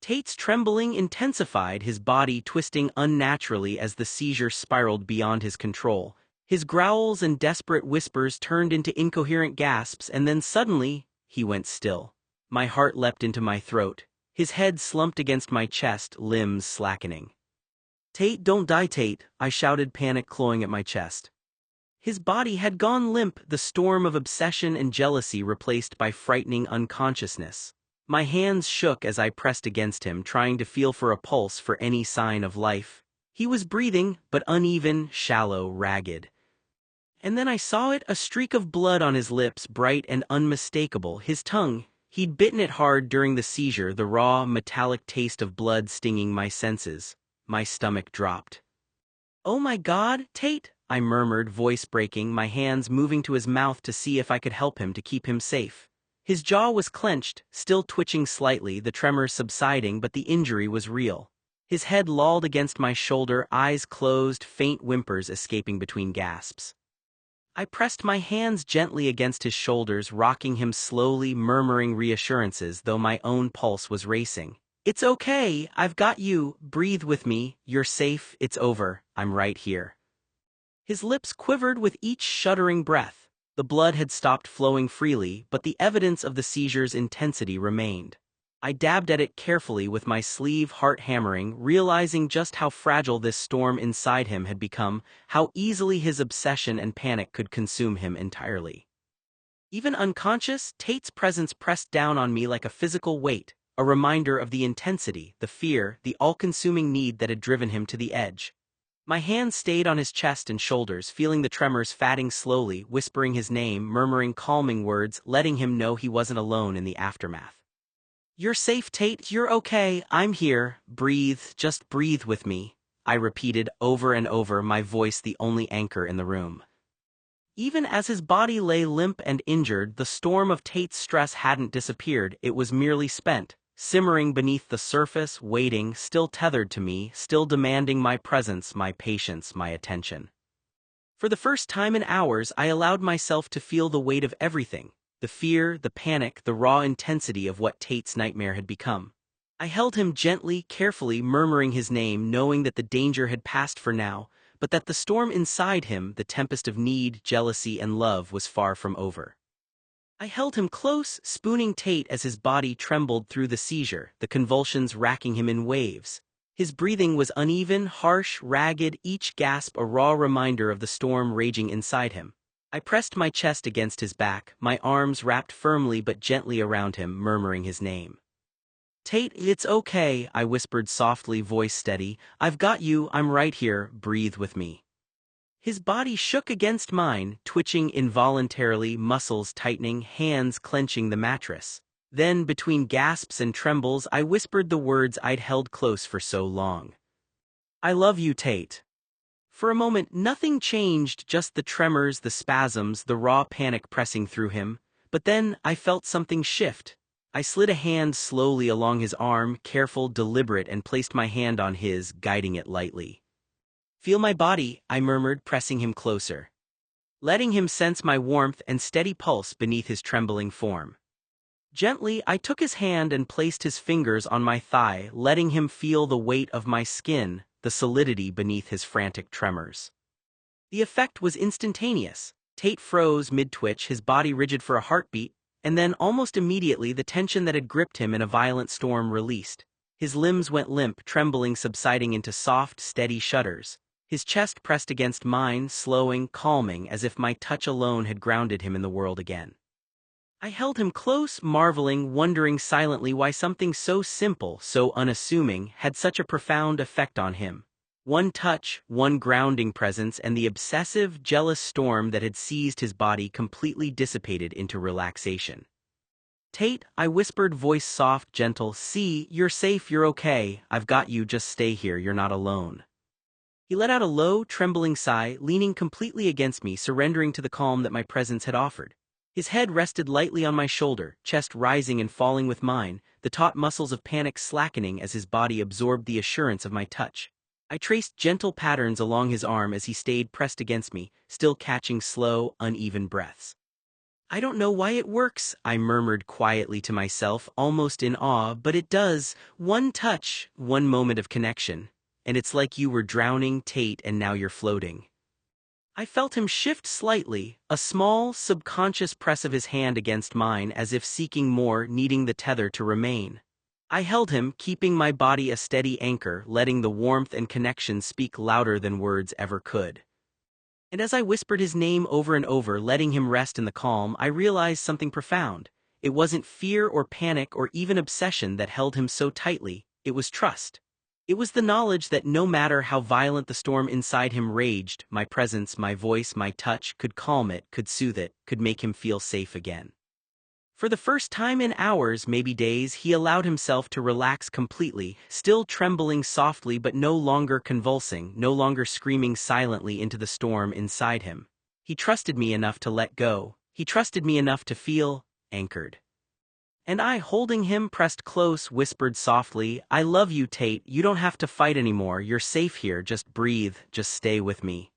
Tate's trembling intensified, his body twisting unnaturally as the seizure spiraled beyond his control. His growls and desperate whispers turned into incoherent gasps, and then suddenly, he went still. My heart leapt into my throat. His head slumped against my chest, limbs slackening. Tate, don't die, Tate, I shouted, panic clawing at my chest. His body had gone limp, the storm of obsession and jealousy replaced by frightening unconsciousness. My hands shook as I pressed against him, trying to feel for a pulse, for any sign of life. He was breathing, but uneven, shallow, ragged. And then I saw it, a streak of blood on his lips, bright and unmistakable, his tongue. He'd bitten it hard during the seizure, the raw, metallic taste of blood stinging my senses. My stomach dropped. Oh my God, Tate, I murmured, voice breaking, my hands moving to his mouth to see if I could help him, to keep him safe. His jaw was clenched, still twitching slightly, the tremors subsiding, but the injury was real. His head lolled against my shoulder, eyes closed, faint whimpers escaping between gasps. I pressed my hands gently against his shoulders, rocking him slowly, murmuring reassurances, though my own pulse was racing. It's okay, I've got you, breathe with me, you're safe, it's over, I'm right here. His lips quivered with each shuddering breath. The blood had stopped flowing freely, but the evidence of the seizure's intensity remained. I dabbed at it carefully with my sleeve, heart hammering, realizing just how fragile this storm inside him had become, how easily his obsession and panic could consume him entirely. Even unconscious, Tate's presence pressed down on me like a physical weight, a reminder of the intensity, the fear, the all-consuming need that had driven him to the edge. My hands stayed on his chest and shoulders, feeling the tremors fatting slowly, whispering his name, murmuring calming words, letting him know he wasn't alone in the aftermath. You're safe, Tate, you're okay, I'm here, breathe, just breathe with me, I repeated over and over, my voice the only anchor in the room. Even as his body lay limp and injured, the storm of Tate's stress hadn't disappeared, it was merely spent, simmering beneath the surface, waiting, still tethered to me, still demanding my presence, my patience, my attention. For the first time in hours, I allowed myself to feel the weight of everything, the fear, the panic, the raw intensity of what Tate's nightmare had become. I held him gently, carefully, murmuring his name, knowing that the danger had passed for now, but that the storm inside him, the tempest of need, jealousy, and love, was far from over. I held him close, spooning Tate as his body trembled through the seizure, the convulsions racking him in waves. His breathing was uneven, harsh, ragged, each gasp a raw reminder of the storm raging inside him. I pressed my chest against his back, my arms wrapped firmly but gently around him, murmuring his name. Tate, it's okay, I whispered softly, voice steady. I've got you, I'm right here, breathe with me. His body shook against mine, twitching involuntarily, muscles tightening, hands clenching the mattress. Then, between gasps and trembles, I whispered the words I'd held close for so long. I love you, Tate. For a moment, nothing changed, just the tremors, the spasms, the raw panic pressing through him. But then, I felt something shift. I slid a hand slowly along his arm, careful, deliberate, and placed my hand on his, guiding it lightly. Feel my body, I murmured, pressing him closer. Letting him sense my warmth and steady pulse beneath his trembling form. Gently, I took his hand and placed his fingers on my thigh, letting him feel the weight of my skin, the solidity beneath his frantic tremors. The effect was instantaneous. Tate froze mid-twitch, his body rigid for a heartbeat, and then almost immediately the tension that had gripped him in a violent storm released. His limbs went limp, trembling, subsiding into soft, steady shudders. His chest pressed against mine, slowing, calming, as if my touch alone had grounded him in the world again. I held him close, marveling, wondering silently why something so simple, so unassuming, had such a profound effect on him. One touch, one grounding presence, and the obsessive, jealous storm that had seized his body completely dissipated into relaxation. Tate, I whispered, voice soft, gentle, see, you're safe, you're okay, I've got you, just stay here, you're not alone. He let out a low, trembling sigh, leaning completely against me, surrendering to the calm that my presence had offered. His head rested lightly on my shoulder, chest rising and falling with mine, the taut muscles of panic slackening as his body absorbed the assurance of my touch. I traced gentle patterns along his arm as he stayed pressed against me, still catching slow, uneven breaths. I don't know why it works, I murmured quietly to myself, almost in awe, but it does. One touch, one moment of connection. And it's like you were drowning, Tate, and now you're floating. I felt him shift slightly, a small, subconscious press of his hand against mine as if seeking more, needing the tether to remain. I held him, keeping my body a steady anchor, letting the warmth and connection speak louder than words ever could. And as I whispered his name over and over, letting him rest in the calm, I realized something profound. It wasn't fear or panic or even obsession that held him so tightly, it was trust. It was the knowledge that no matter how violent the storm inside him raged, my presence, my voice, my touch could calm it, could soothe it, could make him feel safe again. For the first time in hours, maybe days, he allowed himself to relax completely, still trembling softly but no longer convulsing, no longer screaming silently into the storm inside him. He trusted me enough to let go. He trusted me enough to feel anchored. And I, holding him pressed close, whispered softly, I love you, Tate, you don't have to fight anymore, you're safe here, just breathe, just stay with me.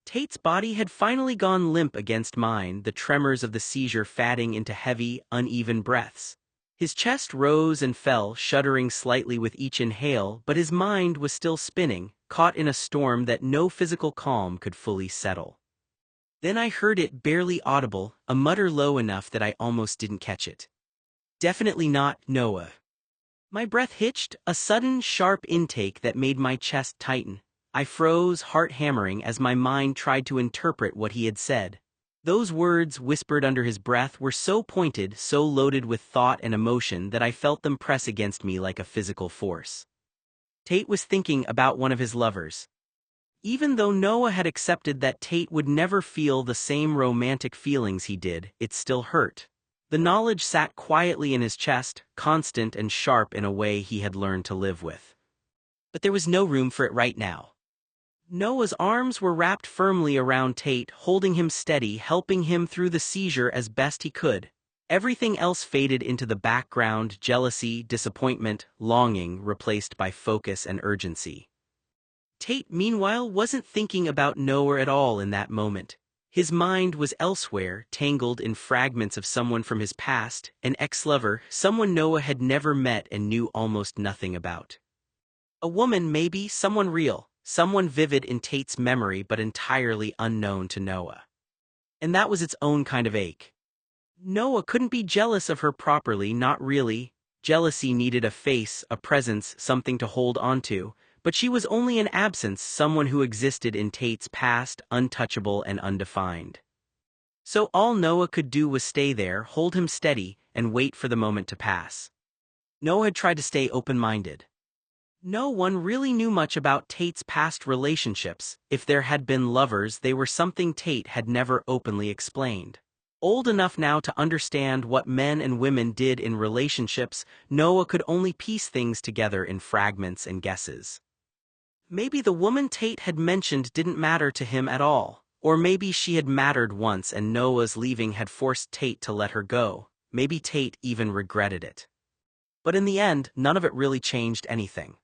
Tate's body had finally gone limp against mine, the tremors of the seizure fading into heavy, uneven breaths. His chest rose and fell, shuddering slightly with each inhale, but his mind was still spinning, caught in a storm that no physical calm could fully settle. Then I heard it, barely audible, a mutter low enough that I almost didn't catch it. Definitely not, Noah. My breath hitched, a sudden, sharp intake that made my chest tighten. I froze, heart hammering, as my mind tried to interpret what he had said. Those words, whispered under his breath, were so pointed, so loaded with thought and emotion that I felt them press against me like a physical force. Tate was thinking about one of his lovers. Even though Noah had accepted that Tate would never feel the same romantic feelings he did, it still hurt. The knowledge sat quietly in his chest, constant and sharp in a way he had learned to live with. But there was no room for it right now. Noah's arms were wrapped firmly around Tate, holding him steady, helping him through the seizure as best he could. Everything else faded into the background, jealousy, disappointment, longing, replaced by focus and urgency. Tate, meanwhile, wasn't thinking about Noah at all in that moment. His mind was elsewhere, tangled in fragments of someone from his past, an ex-lover, someone Noah had never met and knew almost nothing about. A woman, maybe, someone real, someone vivid in Tate's memory but entirely unknown to Noah. And that was its own kind of ache. Noah couldn't be jealous of her properly, not really. Jealousy needed a face, a presence, something to hold onto, but she was only an absence, someone who existed in Tate's past, untouchable and undefined. So all Noah could do was stay there, hold him steady, and wait for the moment to pass. Noah had tried to stay open-minded. No one really knew much about Tate's past relationships. If there had been lovers, they were something Tate had never openly explained. Old enough now to understand what men and women did in relationships, Noah could only piece things together in fragments and guesses. Maybe the woman Tate had mentioned didn't matter to him at all. Or maybe she had mattered once and Noah's leaving had forced Tate to let her go. Maybe Tate even regretted it. But in the end, none of it really changed anything.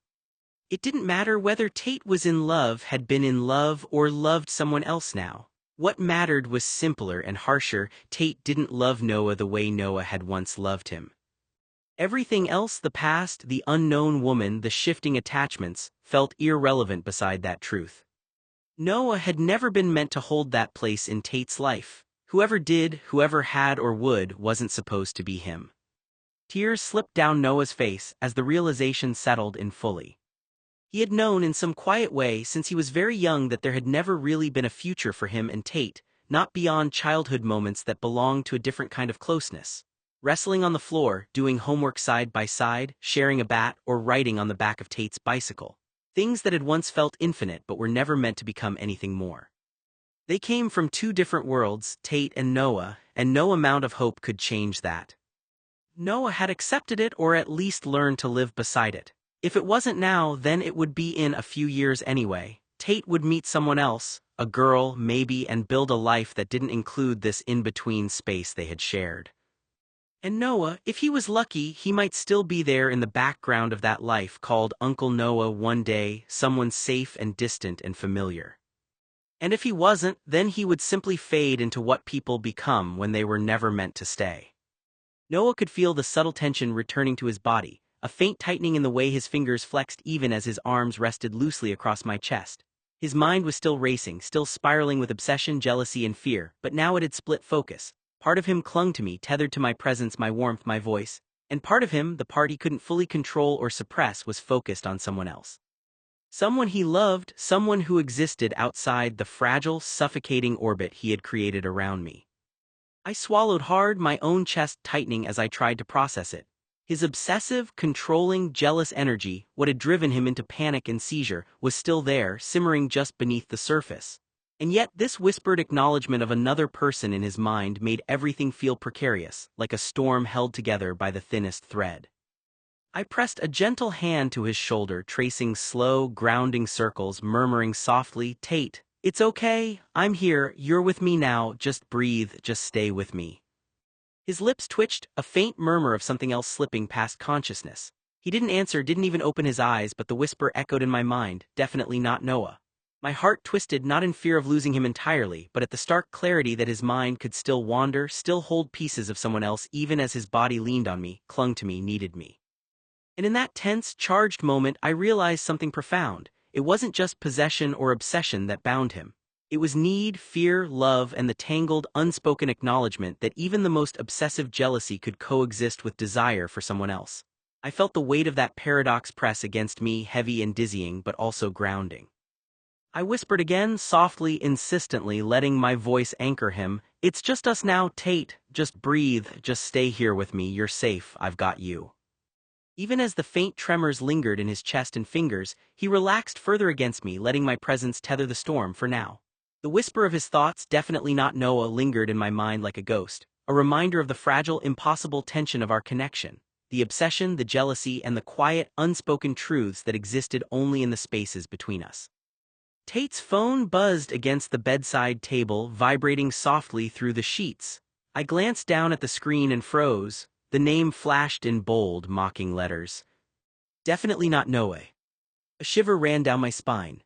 It didn't matter whether Tate was in love, had been in love, or loved someone else now. What mattered was simpler and harsher. Tate didn't love Noah the way Noah had once loved him. Everything else, the past, the unknown woman, the shifting attachments, felt irrelevant beside that truth. Noah had never been meant to hold that place in Tate's life. Whoever did, whoever had or would, wasn't supposed to be him. Tears slipped down Noah's face as the realization settled in fully. He had known in some quiet way since he was very young that there had never really been a future for him and Tate, not beyond childhood moments that belonged to a different kind of closeness. Wrestling on the floor, doing homework side by side, sharing a bat, or riding on the back of Tate's bicycle. Things that had once felt infinite but were never meant to become anything more. They came from two different worlds, Tate and no amount of hope could change that. Noah had accepted it, or at least learned to live beside it. If it wasn't now, then it would be in a few years anyway. Tate would meet someone else, a girl, maybe, and build a life that didn't include this in-between space they had shared. And Noah, if he was lucky, he might still be there in the background of that life called Uncle Noah one day, someone safe and distant and familiar. And if he wasn't, then he would simply fade into what people become when they were never meant to stay. Noah could feel the subtle tension returning to his body, a faint tightening in the way his fingers flexed even as his arms rested loosely across my chest. His mind was still racing, still spiraling with obsession, jealousy, and fear, but now it had split focus. Part of him clung to me, tethered to my presence, my warmth, my voice, and part of him, the part he couldn't fully control or suppress, was focused on someone else. Someone he loved, someone who existed outside the fragile, suffocating orbit he had created around me. I swallowed hard, my own chest tightening as I tried to process it. His obsessive, controlling, jealous energy, what had driven him into panic and seizure, was still there, simmering just beneath the surface. And yet this whispered acknowledgement of another person in his mind made everything feel precarious, like a storm held together by the thinnest thread. I pressed a gentle hand to his shoulder, tracing slow, grounding circles, murmuring softly, "Tate, it's okay, I'm here, you're with me now, just breathe, just stay with me." His lips twitched, a faint murmur of something else slipping past consciousness. He didn't answer, didn't even open his eyes, but the whisper echoed in my mind, definitely not Noah. My heart twisted, not in fear of losing him entirely, but at the stark clarity that his mind could still wander, still hold pieces of someone else even as his body leaned on me, clung to me, needed me. And in that tense, charged moment, I realized something profound. It wasn't just possession or obsession that bound him. It was need, fear, love, and the tangled, unspoken acknowledgement that even the most obsessive jealousy could coexist with desire for someone else. I felt the weight of that paradox press against me, heavy and dizzying, but also grounding. I whispered again, softly, insistently, letting my voice anchor him, "It's just us now, Tate. Just breathe, just stay here with me, you're safe, I've got you." Even as the faint tremors lingered in his chest and fingers, he relaxed further against me, letting my presence tether the storm for now. The whisper of his thoughts, definitely not Noah, lingered in my mind like a ghost, a reminder of the fragile, impossible tension of our connection, the obsession, the jealousy, and the quiet, unspoken truths that existed only in the spaces between us. Tate's phone buzzed against the bedside table, vibrating softly through the sheets. I glanced down at the screen and froze. The name flashed in bold, mocking letters. Definitely not Noah. A shiver ran down my spine.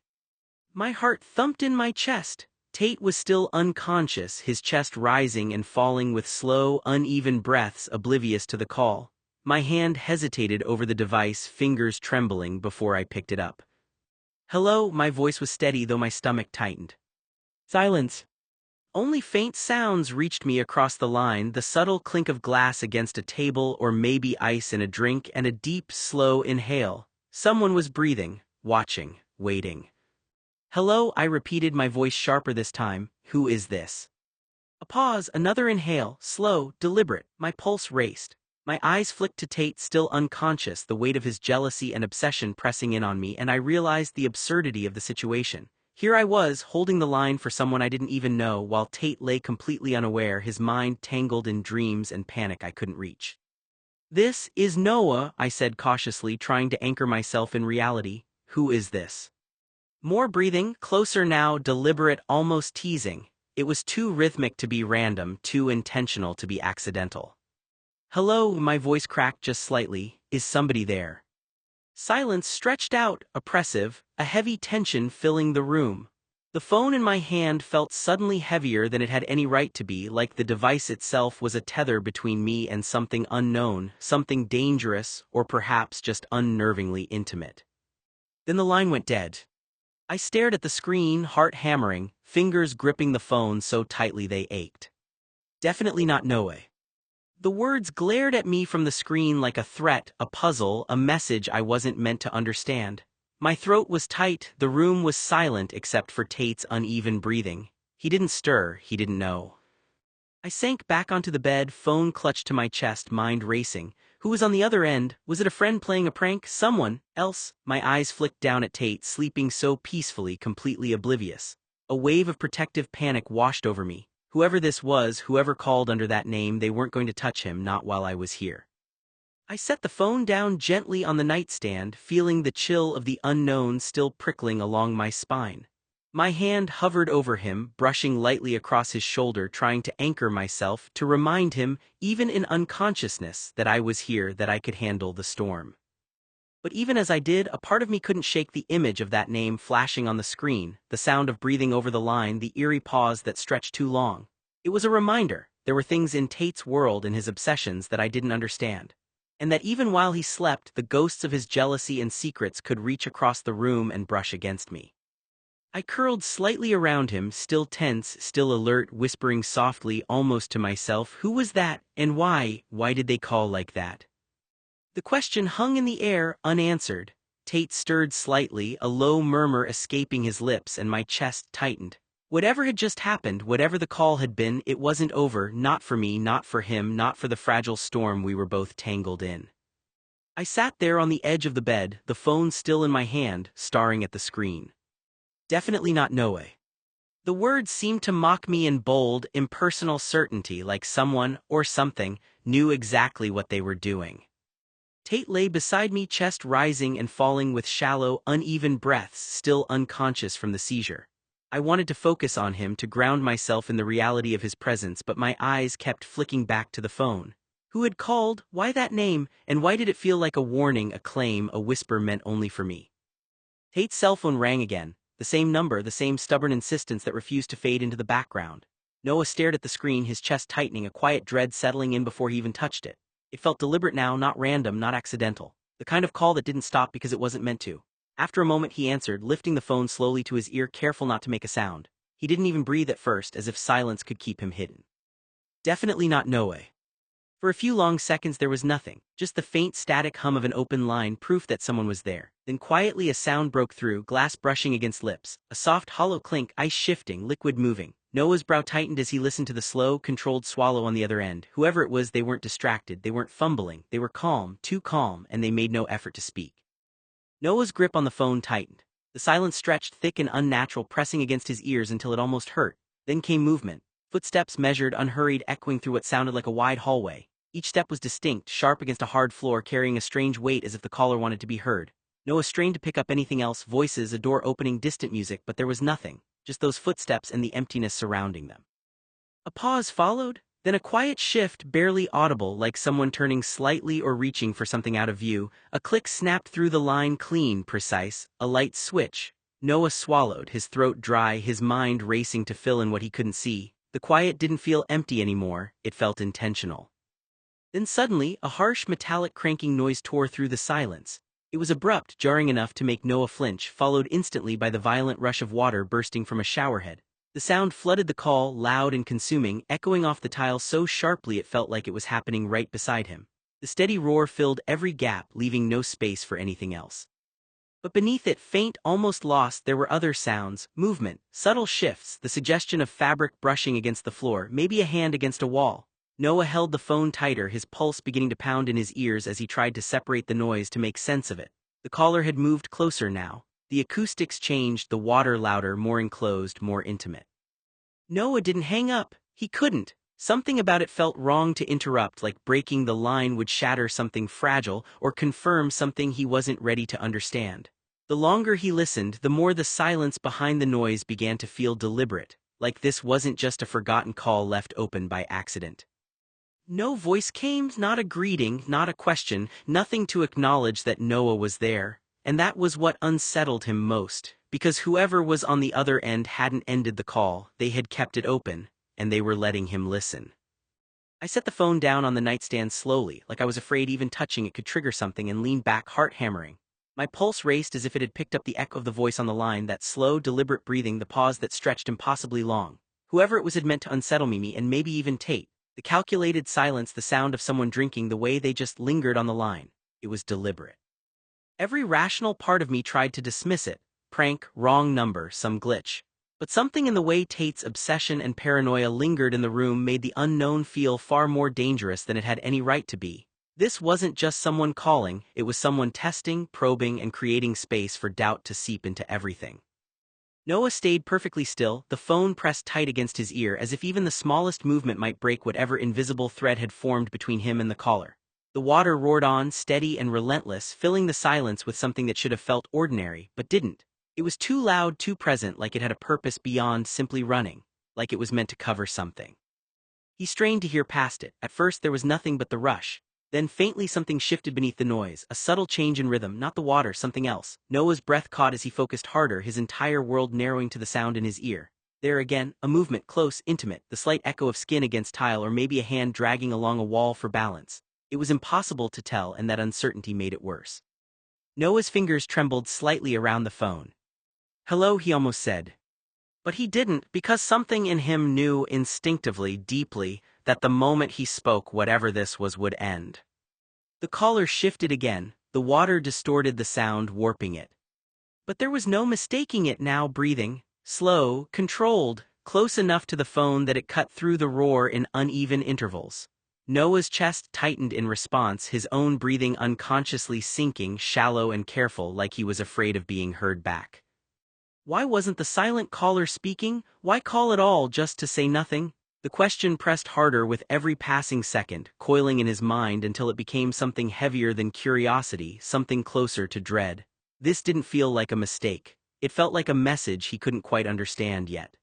My heart thumped in my chest. Tate was still unconscious, his chest rising and falling with slow, uneven breaths, oblivious to the call. My hand hesitated over the device, fingers trembling, before I picked it up. "Hello," my voice was steady though my stomach tightened. "Silence." Only faint sounds reached me across the line, the subtle clink of glass against a table or maybe ice in a drink and a deep, slow inhale. Someone was breathing, watching, waiting. "Hello," I repeated, my voice sharper this time. "Who is this?" A pause, another inhale, slow, deliberate. My pulse raced. My eyes flicked to Tate, still unconscious, the weight of his jealousy and obsession pressing in on me, and I realized the absurdity of the situation. Here I was, holding the line for someone I didn't even know, while Tate lay completely unaware, his mind tangled in dreams and panic I couldn't reach. "This is Noah," I said cautiously, trying to anchor myself in reality. "Who is this?" More breathing, closer now, deliberate, almost teasing. It was too rhythmic to be random, too intentional to be accidental. "Hello," my voice cracked just slightly. "Is somebody there?" Silence stretched out, oppressive, a heavy tension filling the room. The phone in my hand felt suddenly heavier than it had any right to be, like the device itself was a tether between me and something unknown, something dangerous, or perhaps just unnervingly intimate. Then the line went dead. I stared at the screen, heart hammering, fingers gripping the phone so tightly they ached. "Definitely not Noah." The words glared at me from the screen like a threat, a puzzle, a message I wasn't meant to understand. My throat was tight, the room was silent except for Tate's uneven breathing. He didn't stir, he didn't know. I sank back onto the bed, phone clutched to my chest, mind racing. Who was on the other end? Was it a friend playing a prank? Someone else? My eyes flicked down at Tate, sleeping so peacefully, completely oblivious. A wave of protective panic washed over me. Whoever this was, whoever called under that name, they weren't going to touch him, not while I was here. I set the phone down gently on the nightstand, feeling the chill of the unknown still prickling along my spine. My hand hovered over him, brushing lightly across his shoulder, trying to anchor myself, to remind him, even in unconsciousness, that I was here, that I could handle the storm. But even as I did, a part of me couldn't shake the image of that name flashing on the screen, the sound of breathing over the line, the eerie pause that stretched too long. It was a reminder, there were things in Tate's world and his obsessions that I didn't understand. And that even while he slept, the ghosts of his jealousy and secrets could reach across the room and brush against me. I curled slightly around him, still tense, still alert, whispering softly, almost to myself, "Who was that, and why? Why did they call like that?" The question hung in the air, unanswered. Tate stirred slightly, a low murmur escaping his lips, and my chest tightened. Whatever had just happened, whatever the call had been, it wasn't over, not for me, not for him, not for the fragile storm we were both tangled in. I sat there on the edge of the bed, the phone still in my hand, staring at the screen. "Definitely not Noah." The words seemed to mock me in bold, impersonal certainty, like someone, or something, knew exactly what they were doing. Tate lay beside me, chest rising and falling with shallow, uneven breaths, still unconscious from the seizure. I wanted to focus on him, to ground myself in the reality of his presence, but my eyes kept flicking back to the phone. Who had called? Why that name? And why did it feel like a warning, a claim, a whisper meant only for me? Tate's cell phone rang again, the same number, the same stubborn insistence that refused to fade into the background. Noah stared at the screen, his chest tightening, a quiet dread settling in before he even touched it. It felt deliberate now, not random, not accidental. The kind of call that didn't stop because it wasn't meant to. After a moment he answered, lifting the phone slowly to his ear, careful not to make a sound. He didn't even breathe at first, as if silence could keep him hidden. "Definitely not Noah." For a few long seconds there was nothing, just the faint static hum of an open line, proof that someone was there. Then quietly a sound broke through, glass brushing against lips, a soft hollow clink, ice shifting, liquid moving. Noah's brow tightened as he listened to the slow, controlled swallow on the other end. Whoever it was, they weren't distracted, they weren't fumbling, they were calm, too calm, and they made no effort to speak. Noah's grip on the phone tightened. The silence stretched, thick and unnatural, pressing against his ears until it almost hurt. Then came movement. Footsteps, measured, unhurried, echoing through what sounded like a wide hallway. Each step was distinct, sharp against a hard floor, carrying a strange weight as if the caller wanted to be heard. Noah strained to pick up anything else, voices, a door opening, distant music, but there was nothing, just those footsteps and the emptiness surrounding them. A pause followed, then a quiet shift, barely audible, like someone turning slightly or reaching for something out of view. A click snapped through the line, clean, precise, a light switch. Noah swallowed, his throat dry, his mind racing to fill in what he couldn't see. The quiet didn't feel empty anymore, it felt intentional. Then suddenly, a harsh metallic cranking noise tore through the silence. It was abrupt, jarring enough to make Noah flinch, followed instantly by the violent rush of water bursting from a showerhead. The sound flooded the call, loud and consuming, echoing off the tile so sharply it felt like it was happening right beside him. The steady roar filled every gap, leaving no space for anything else. But beneath it, faint, almost lost, there were other sounds, movement, subtle shifts, the suggestion of fabric brushing against the floor, maybe a hand against a wall. Noah held the phone tighter, his pulse beginning to pound in his ears as he tried to separate the noise to make sense of it. The caller had moved closer now. The acoustics changed, the water louder, more enclosed, more intimate. Noah didn't hang up. He couldn't. Something about it felt wrong to interrupt, like breaking the line would shatter something fragile or confirm something he wasn't ready to understand. The longer he listened, the more the silence behind the noise began to feel deliberate, like this wasn't just a forgotten call left open by accident. No voice came, not a greeting, not a question, nothing to acknowledge that Noah was there. And that was what unsettled him most, because whoever was on the other end hadn't ended the call, they had kept it open, and they were letting him listen. I set the phone down on the nightstand slowly, like I was afraid even touching it could trigger something, and leaned back, heart hammering. My pulse raced as if it had picked up the echo of the voice on the line, that slow, deliberate breathing, the pause that stretched impossibly long. Whoever it was had meant to unsettle me and maybe even Tate. The calculated silence, the sound of someone drinking, the way they just lingered on the line. It was deliberate. Every rational part of me tried to dismiss it. Prank, wrong number, some glitch. But something in the way Tate's obsession and paranoia lingered in the room made the unknown feel far more dangerous than it had any right to be. This wasn't just someone calling, it was someone testing, probing, and creating space for doubt to seep into everything. Noah stayed perfectly still, the phone pressed tight against his ear as if even the smallest movement might break whatever invisible thread had formed between him and the caller. The water roared on, steady and relentless, filling the silence with something that should have felt ordinary, but didn't. It was too loud, too present, like it had a purpose beyond simply running, like it was meant to cover something. He strained to hear past it. At first there was nothing but the rush. Then faintly something shifted beneath the noise, a subtle change in rhythm, not the water, something else. Noah's breath caught as he focused harder, his entire world narrowing to the sound in his ear. There again, a movement, close, intimate, the slight echo of skin against tile, or maybe a hand dragging along a wall for balance. It was impossible to tell, and that uncertainty made it worse. Noah's fingers trembled slightly around the phone. "Hello," he almost said. But he didn't, because something in him knew instinctively, deeply, that the moment he spoke, whatever this was would end. The caller shifted again, the water distorted the sound, warping it. But there was no mistaking it now, breathing, slow, controlled, close enough to the phone that it cut through the roar in uneven intervals. Noah's chest tightened in response, his own breathing unconsciously sinking, shallow and careful, like he was afraid of being heard back. Why wasn't the silent caller speaking? Why call at all, just to say nothing? The question pressed harder with every passing second, coiling in his mind until it became something heavier than curiosity, something closer to dread. This didn't feel like a mistake. It felt like a message he couldn't quite understand yet.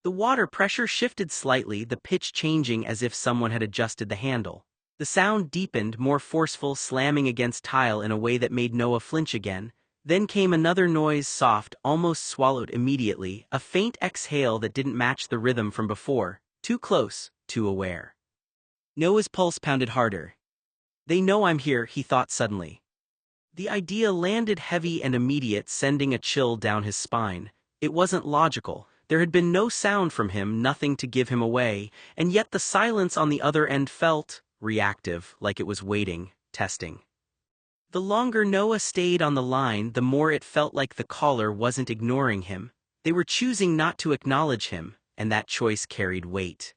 The water pressure shifted slightly, the pitch changing as if someone had adjusted the handle. The sound deepened, more forceful, slamming against tile in a way that made Noah flinch again. Then came another noise, soft, almost swallowed immediately, a faint exhale that didn't match the rhythm from before, too close, too aware. Noah's pulse pounded harder. They know I'm here, he thought suddenly. The idea landed heavy and immediate, sending a chill down his spine. It wasn't logical. There had been no sound from him, nothing to give him away, and yet the silence on the other end felt reactive, like it was waiting, testing. The longer Noah stayed on the line, the more it felt like the caller wasn't ignoring him. They were choosing not to acknowledge him, and that choice carried weight.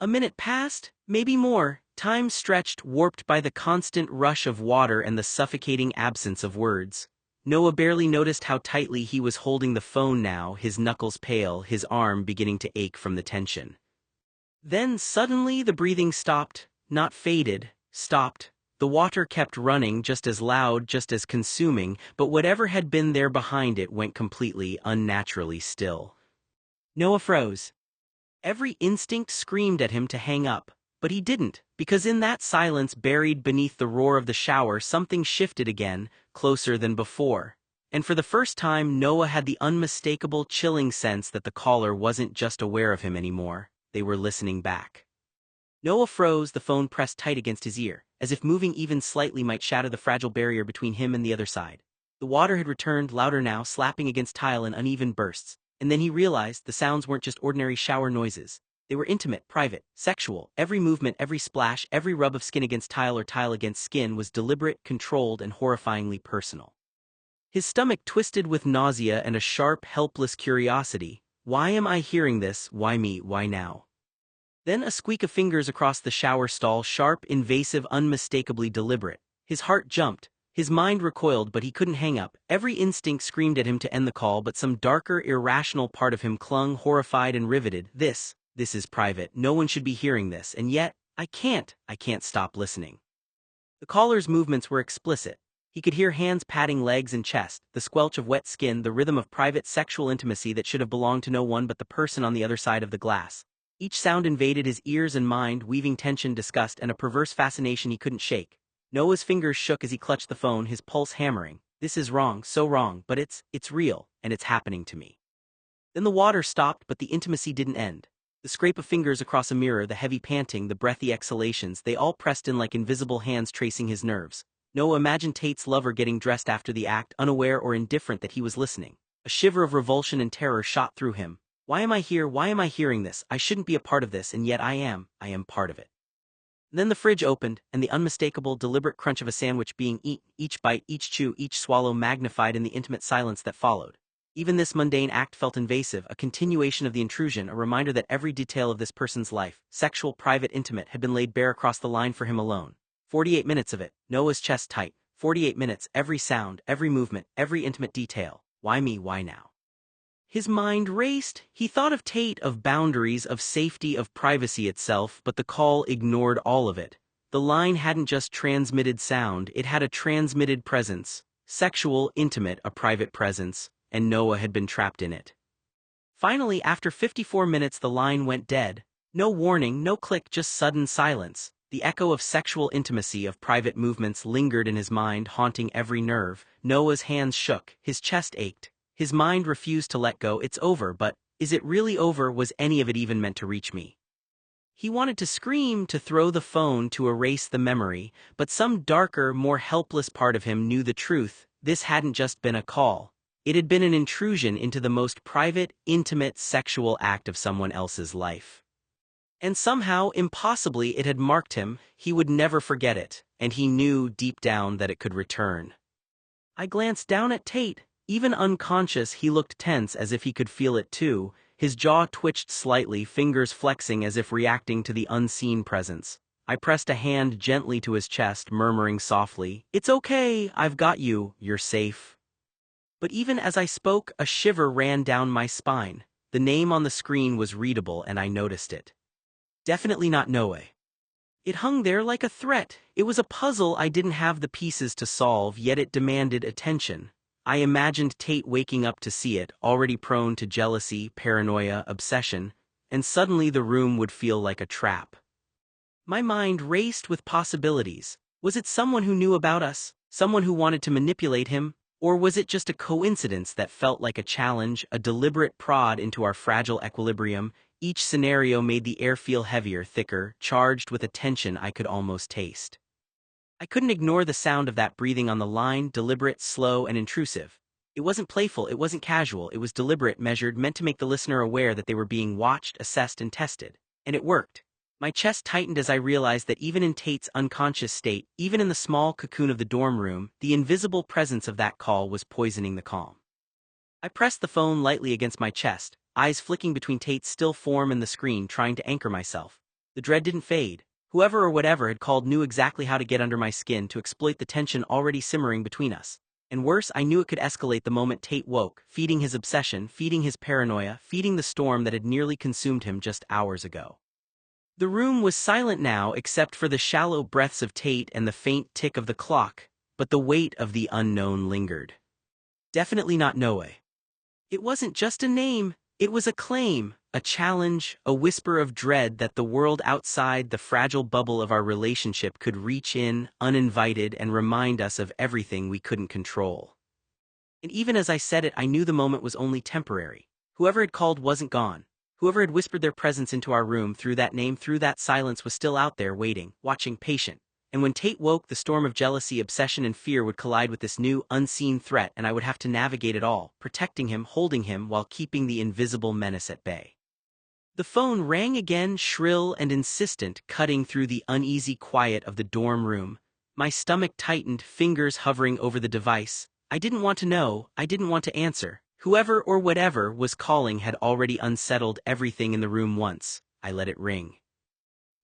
A minute passed, maybe more, time stretched, warped by the constant rush of water and the suffocating absence of words. Noah barely noticed how tightly he was holding the phone now, his knuckles pale, his arm beginning to ache from the tension. Then suddenly the breathing stopped, not faded, stopped. The water kept running, just as loud, just as consuming, but whatever had been there behind it went completely, unnaturally still. Noah froze. Every instinct screamed at him to hang up, but he didn't, because in that silence buried beneath the roar of the shower something shifted again, closer than before. And for the first time Noah had the unmistakable, chilling sense that the caller wasn't just aware of him anymore, they were listening back. Noah froze, the phone pressed tight against his ear, as if moving even slightly might shatter the fragile barrier between him and the other side. The water had returned, louder now, slapping against tile in uneven bursts. And then he realized the sounds weren't just ordinary shower noises. They were intimate, private, sexual. Every movement, every splash, every rub of skin against tile or tile against skin was deliberate, controlled, and horrifyingly personal. His stomach twisted with nausea and a sharp, helpless curiosity. Why am I hearing this? Why me? Why now? Then a squeak of fingers across the shower stall, sharp, invasive, unmistakably deliberate. His heart jumped. His mind recoiled, but he couldn't hang up. Every instinct screamed at him to end the call, but some darker, irrational part of him clung, horrified and riveted. This is private. No one should be hearing this, and yet, I can't stop listening. The caller's movements were explicit. He could hear hands patting legs and chest, the squelch of wet skin, the rhythm of private sexual intimacy that should have belonged to no one but the person on the other side of the glass. Each sound invaded his ears and mind, weaving tension, disgust, and a perverse fascination he couldn't shake. Noah's fingers shook as he clutched the phone, his pulse hammering. This is wrong, so wrong, but it's real, and it's happening to me. Then the water stopped, but the intimacy didn't end. The scrape of fingers across a mirror, the heavy panting, the breathy exhalations, they all pressed in like invisible hands tracing his nerves. Noah imagined Tate's lover getting dressed after the act, unaware or indifferent that he was listening. A shiver of revulsion and terror shot through him. Why am I here? Why am I hearing this? I shouldn't be a part of this, and yet I am part of it. Then the fridge opened, and the unmistakable, deliberate crunch of a sandwich being eaten, each bite, each chew, each swallow magnified in the intimate silence that followed. Even this mundane act felt invasive, a continuation of the intrusion, a reminder that every detail of this person's life, sexual, private, intimate, had been laid bare across the line for him alone. 48 minutes of it, Noah's chest tight. 48 minutes, every sound, every movement, every intimate detail. Why me? Why now? His mind raced. He thought of Tate, of boundaries, of safety, of privacy itself, but the call ignored all of it. The line hadn't just transmitted sound, it had a transmitted presence. Sexual, intimate, a private presence, and Noah had been trapped in it. Finally, after 54 minutes, the line went dead. No warning, no click, just sudden silence. The echo of sexual intimacy, of private movements, lingered in his mind, haunting every nerve. Noah's hands shook, his chest ached. His mind refused to let go. It's over, but is it really over? Was any of it even meant to reach me? He wanted to scream, to throw the phone, to erase the memory, but some darker, more helpless part of him knew the truth. This hadn't just been a call. It had been an intrusion into the most private, intimate, sexual act of someone else's life. And somehow, impossibly, it had marked him. He would never forget it, and he knew deep down that it could return. I glanced down at Tate. Even unconscious, he looked tense, as if he could feel it too. His jaw twitched slightly, fingers flexing as if reacting to the unseen presence. I pressed a hand gently to his chest, murmuring softly, "It's okay, I've got you, you're safe." But even as I spoke, a shiver ran down my spine. The name on the screen was readable, and I noticed it. Definitely not Noah. It hung there like a threat. It was a puzzle I didn't have the pieces to solve, yet it demanded attention. I imagined Tate waking up to see it, already prone to jealousy, paranoia, obsession, and suddenly the room would feel like a trap. My mind raced with possibilities. Was it someone who knew about us? Someone who wanted to manipulate him? Or was it just a coincidence that felt like a challenge, a deliberate prod into our fragile equilibrium? Each scenario made the air feel heavier, thicker, charged with a tension I could almost taste. I couldn't ignore the sound of that breathing on the line, deliberate, slow, and intrusive. It wasn't playful, it wasn't casual, it was deliberate, measured, meant to make the listener aware that they were being watched, assessed, and tested. And it worked. My chest tightened as I realized that even in Tate's unconscious state, even in the small cocoon of the dorm room, the invisible presence of that call was poisoning the calm. I pressed the phone lightly against my chest, eyes flicking between Tate's still form and the screen, trying to anchor myself. The dread didn't fade. Whoever or whatever had called knew exactly how to get under my skin, to exploit the tension already simmering between us. And worse, I knew it could escalate the moment Tate woke, feeding his obsession, feeding his paranoia, feeding the storm that had nearly consumed him just hours ago. The room was silent now, except for the shallow breaths of Tate and the faint tick of the clock, but the weight of the unknown lingered. Definitely not Noah. It wasn't just a name, it was a claim. A challenge, a whisper of dread that the world outside the fragile bubble of our relationship could reach in, uninvited, and remind us of everything we couldn't control. And even as I said it, I knew the moment was only temporary. Whoever had called wasn't gone. Whoever had whispered their presence into our room through that name, through that silence, was still out there, waiting, watching, patient. And when Tate woke, the storm of jealousy, obsession, and fear would collide with this new, unseen threat, and I would have to navigate it all, protecting him, holding him, while keeping the invisible menace at bay. The phone rang again, shrill and insistent, cutting through the uneasy quiet of the dorm room. My stomach tightened, fingers hovering over the device. I didn't want to know, I didn't want to answer. Whoever or whatever was calling had already unsettled everything in the room once. I let it ring.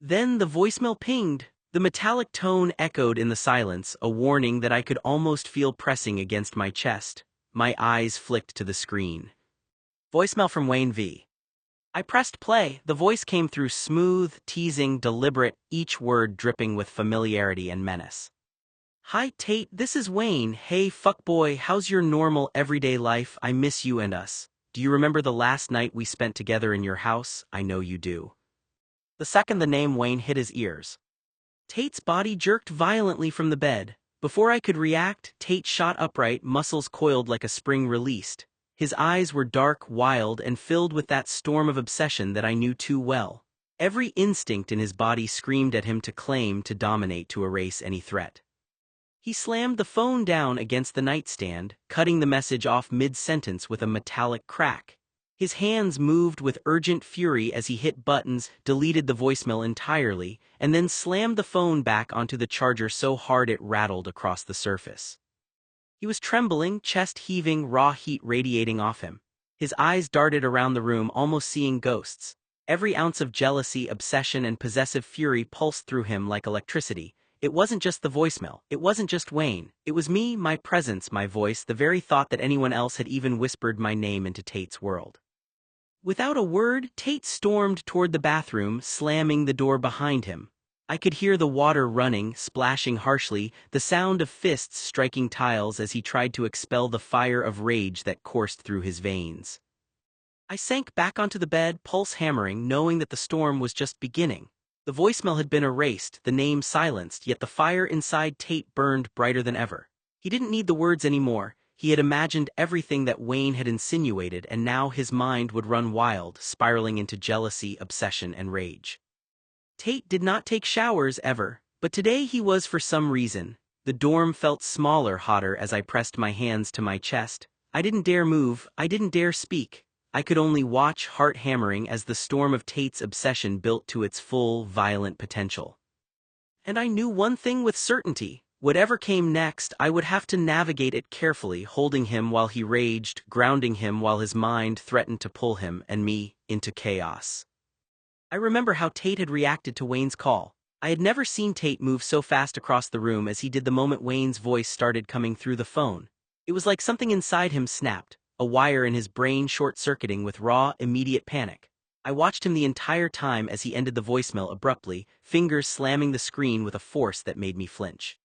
Then the voicemail pinged. The metallic tone echoed in the silence, a warning that I could almost feel pressing against my chest. My eyes flicked to the screen. Voicemail from Wayne V. I pressed play. The voice came through smooth, teasing, deliberate, each word dripping with familiarity and menace. Hi Tate, this is Wayne. Hey fuckboy, how's your normal everyday life? I miss you and us. Do you remember the last night we spent together in your house? I know you do. The second the name Wayne hit his ears, Tate's body jerked violently from the bed. Before I could react, Tate shot upright, muscles coiled like a spring released. His eyes were dark, wild, and filled with that storm of obsession that I knew too well. Every instinct in his body screamed at him to claim, to dominate, to erase any threat. He slammed the phone down against the nightstand, cutting the message off mid-sentence with a metallic crack. His hands moved with urgent fury as he hit buttons, deleted the voicemail entirely, and then slammed the phone back onto the charger so hard it rattled across the surface. He was trembling, chest heaving, raw heat radiating off him. His eyes darted around the room, almost seeing ghosts. Every ounce of jealousy, obsession, and possessive fury pulsed through him like electricity. It wasn't just the voicemail, it wasn't just Wayne, it was me, my presence, my voice, the very thought that anyone else had even whispered my name into Tate's world. Without a word, Tate stormed toward the bathroom, slamming the door behind him. I could hear the water running, splashing harshly, the sound of fists striking tiles as he tried to expel the fire of rage that coursed through his veins. I sank back onto the bed, pulse hammering, knowing that the storm was just beginning. The voicemail had been erased, the name silenced, yet the fire inside Tate burned brighter than ever. He didn't need the words anymore. He had imagined everything that Wayne had insinuated, and now his mind would run wild, spiraling into jealousy, obsession, and rage. Tate did not take showers ever, but today he was for some reason. The dorm felt smaller, hotter as I pressed my hands to my chest. I didn't dare move, I didn't dare speak. I could only watch, heart hammering, as the storm of Tate's obsession built to its full, violent potential. And I knew one thing with certainty. Whatever came next, I would have to navigate it carefully, holding him while he raged, grounding him while his mind threatened to pull him, and me, into chaos. I remember how Tate had reacted to Wayne's call. I had never seen Tate move so fast across the room as he did the moment Wayne's voice started coming through the phone. It was like something inside him snapped, a wire in his brain short-circuiting with raw, immediate panic. I watched him the entire time as he ended the voicemail abruptly, fingers slamming the screen with a force that made me flinch.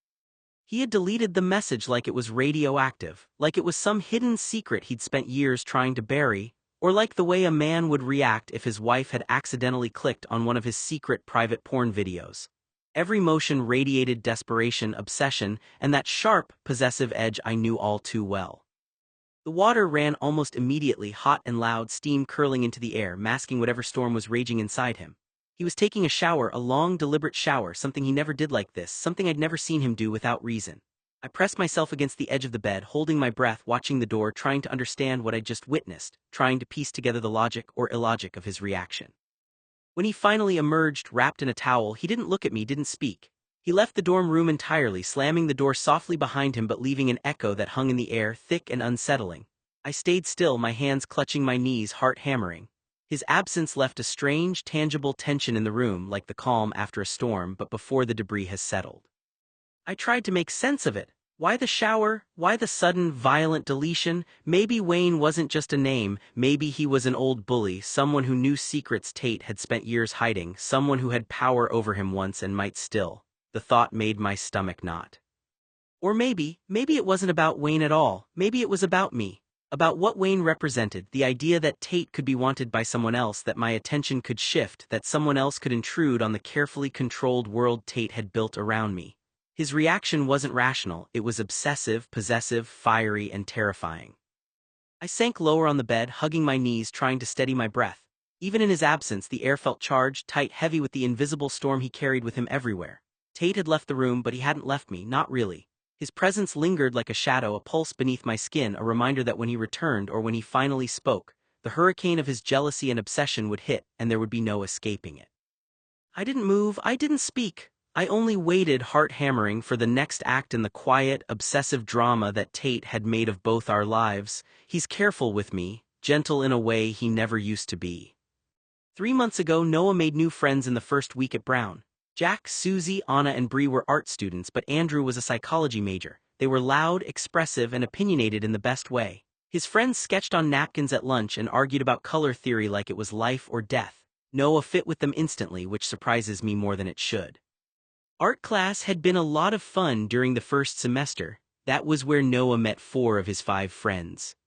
He had deleted the message like it was radioactive, like it was some hidden secret he'd spent years trying to bury, or like the way a man would react if his wife had accidentally clicked on one of his secret private porn videos. Every motion radiated desperation, obsession, and that sharp, possessive edge I knew all too well. The water ran almost immediately, hot and loud, steam curling into the air, masking whatever storm was raging inside him. He was taking a shower, a long, deliberate shower, something he never did like this, something I'd never seen him do without reason. I pressed myself against the edge of the bed, holding my breath, watching the door, trying to understand what I'd just witnessed, trying to piece together the logic or illogic of his reaction. When he finally emerged, wrapped in a towel, he didn't look at me, didn't speak. He left the dorm room entirely, slamming the door softly behind him but leaving an echo that hung in the air, thick and unsettling. I stayed still, my hands clutching my knees, heart hammering. His absence left a strange, tangible tension in the room, like the calm after a storm, but before the debris has settled. I tried to make sense of it. Why the shower? Why the sudden, violent deletion? Maybe Wayne wasn't just a name, maybe he was an old bully, someone who knew secrets Tate had spent years hiding, someone who had power over him once and might still. The thought made my stomach knot. Or maybe it wasn't about Wayne at all, maybe it was about me. About what Wayne represented, the idea that Tate could be wanted by someone else, that my attention could shift, that someone else could intrude on the carefully controlled world Tate had built around me. His reaction wasn't rational, it was obsessive, possessive, fiery, and terrifying. I sank lower on the bed, hugging my knees, trying to steady my breath. Even in his absence, the air felt charged, tight, heavy with the invisible storm he carried with him everywhere. Tate had left the room, but he hadn't left me, not really. His presence lingered like a shadow, a pulse beneath my skin, a reminder that when he returned or when he finally spoke, the hurricane of his jealousy and obsession would hit, and there would be no escaping it. I didn't move, I didn't speak. I only waited, heart-hammering, for the next act in the quiet, obsessive drama that Tate had made of both our lives. He's careful with me, gentle in a way he never used to be. 3 months ago, Noah made new friends in the first week at Brown. Jack, Susie, Anna, and Bree were art students, but Andrew was a psychology major. They were loud, expressive, and opinionated in the best way. His friends sketched on napkins at lunch and argued about color theory like it was life or death. Noah fit with them instantly, which surprises me more than it should. Art class had been a lot of fun during the first semester. That was where Noah met 4 of his 5 friends.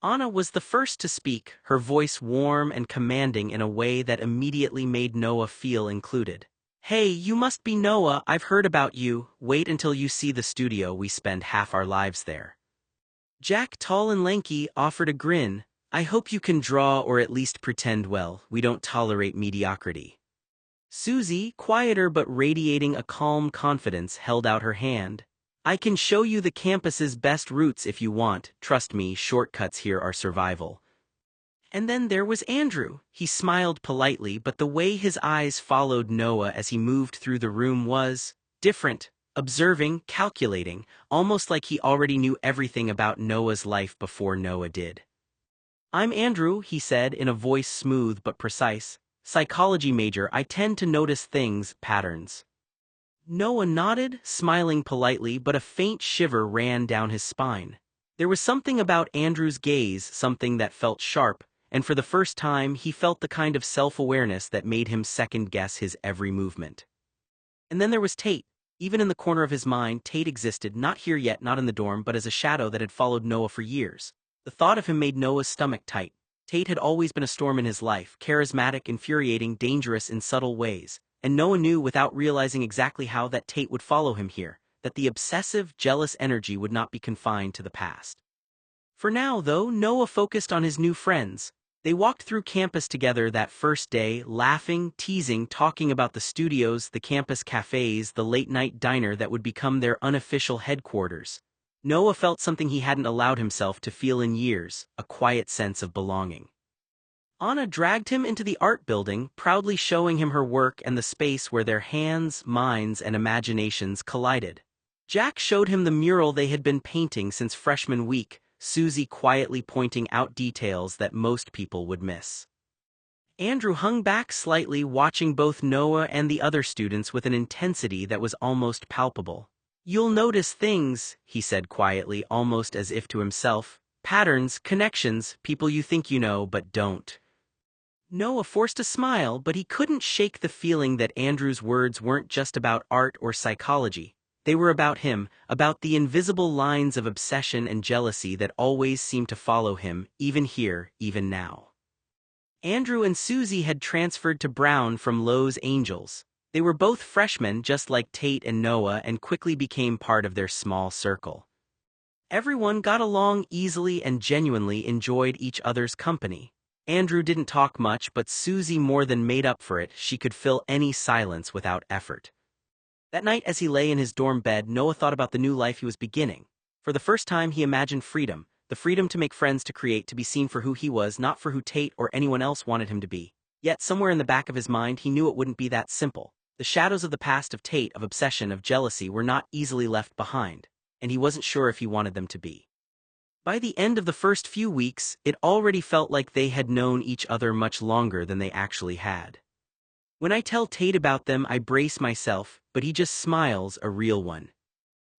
Anna was the first to speak, her voice warm and commanding in a way that immediately made Noah feel included. "Hey, you must be Noah, I've heard about you. Wait until you see the studio, we spend half our lives there." Jack, tall and lanky, offered a grin. "I hope you can draw or at least pretend well, we don't tolerate mediocrity." Susie, quieter but radiating a calm confidence, held out her hand. "I can show you the campus's best routes if you want, trust me, shortcuts here are survival." And then there was Andrew. He smiled politely, but the way his eyes followed Noah as he moved through the room was different, observing, calculating, almost like he already knew everything about Noah's life before Noah did. "I'm Andrew," he said in a voice smooth but precise. "Psychology major, I tend to notice things, patterns." Noah nodded, smiling politely, but a faint shiver ran down his spine. There was something about Andrew's gaze, something that felt sharp, and for the first time he felt the kind of self-awareness that made him second-guess his every movement. And then there was Tate. Even in the corner of his mind, Tate existed, not here yet, not in the dorm, but as a shadow that had followed Noah for years. The thought of him made Noah's stomach tight. Tate had always been a storm in his life, charismatic, infuriating, dangerous in subtle ways, and Noah knew without realizing exactly how that Tate would follow him here, that the obsessive, jealous energy would not be confined to the past. For now, though, Noah focused on his new friends. They walked through campus together that first day, laughing, teasing, talking about the studios, the campus cafes, the late-night diner that would become their unofficial headquarters. Noah felt something he hadn't allowed himself to feel in years, a quiet sense of belonging. Anna dragged him into the art building, proudly showing him her work and the space where their hands, minds, and imaginations collided. Jack showed him the mural they had been painting since freshman week, Susie quietly pointing out details that most people would miss. Andrew hung back slightly, watching both Noah and the other students with an intensity that was almost palpable. "You'll notice things," he said quietly, almost as if to himself. "Patterns, connections, people you think you know but don't." Noah forced a smile, but he couldn't shake the feeling that Andrew's words weren't just about art or psychology. They were about him, about the invisible lines of obsession and jealousy that always seemed to follow him, even here, even now. Andrew and Susie had transferred to Brown from Lowe's Angels. They were both freshmen, just like Tate and Noah, and quickly became part of their small circle. Everyone got along easily and genuinely enjoyed each other's company. Andrew didn't talk much, but Susie more than made up for it. She could fill any silence without effort. That night, as he lay in his dorm bed, Noah thought about the new life he was beginning. For the first time, he imagined freedom, the freedom to make friends, to create, to be seen for who he was, not for who Tate or anyone else wanted him to be. Yet, somewhere in the back of his mind, he knew it wouldn't be that simple. The shadows of the past, of Tate, of obsession, of jealousy, were not easily left behind, and he wasn't sure if he wanted them to be. By the end of the first few weeks, it already felt like they had known each other much longer than they actually had. When I tell Tate about them, I brace myself, but he just smiles, a real one.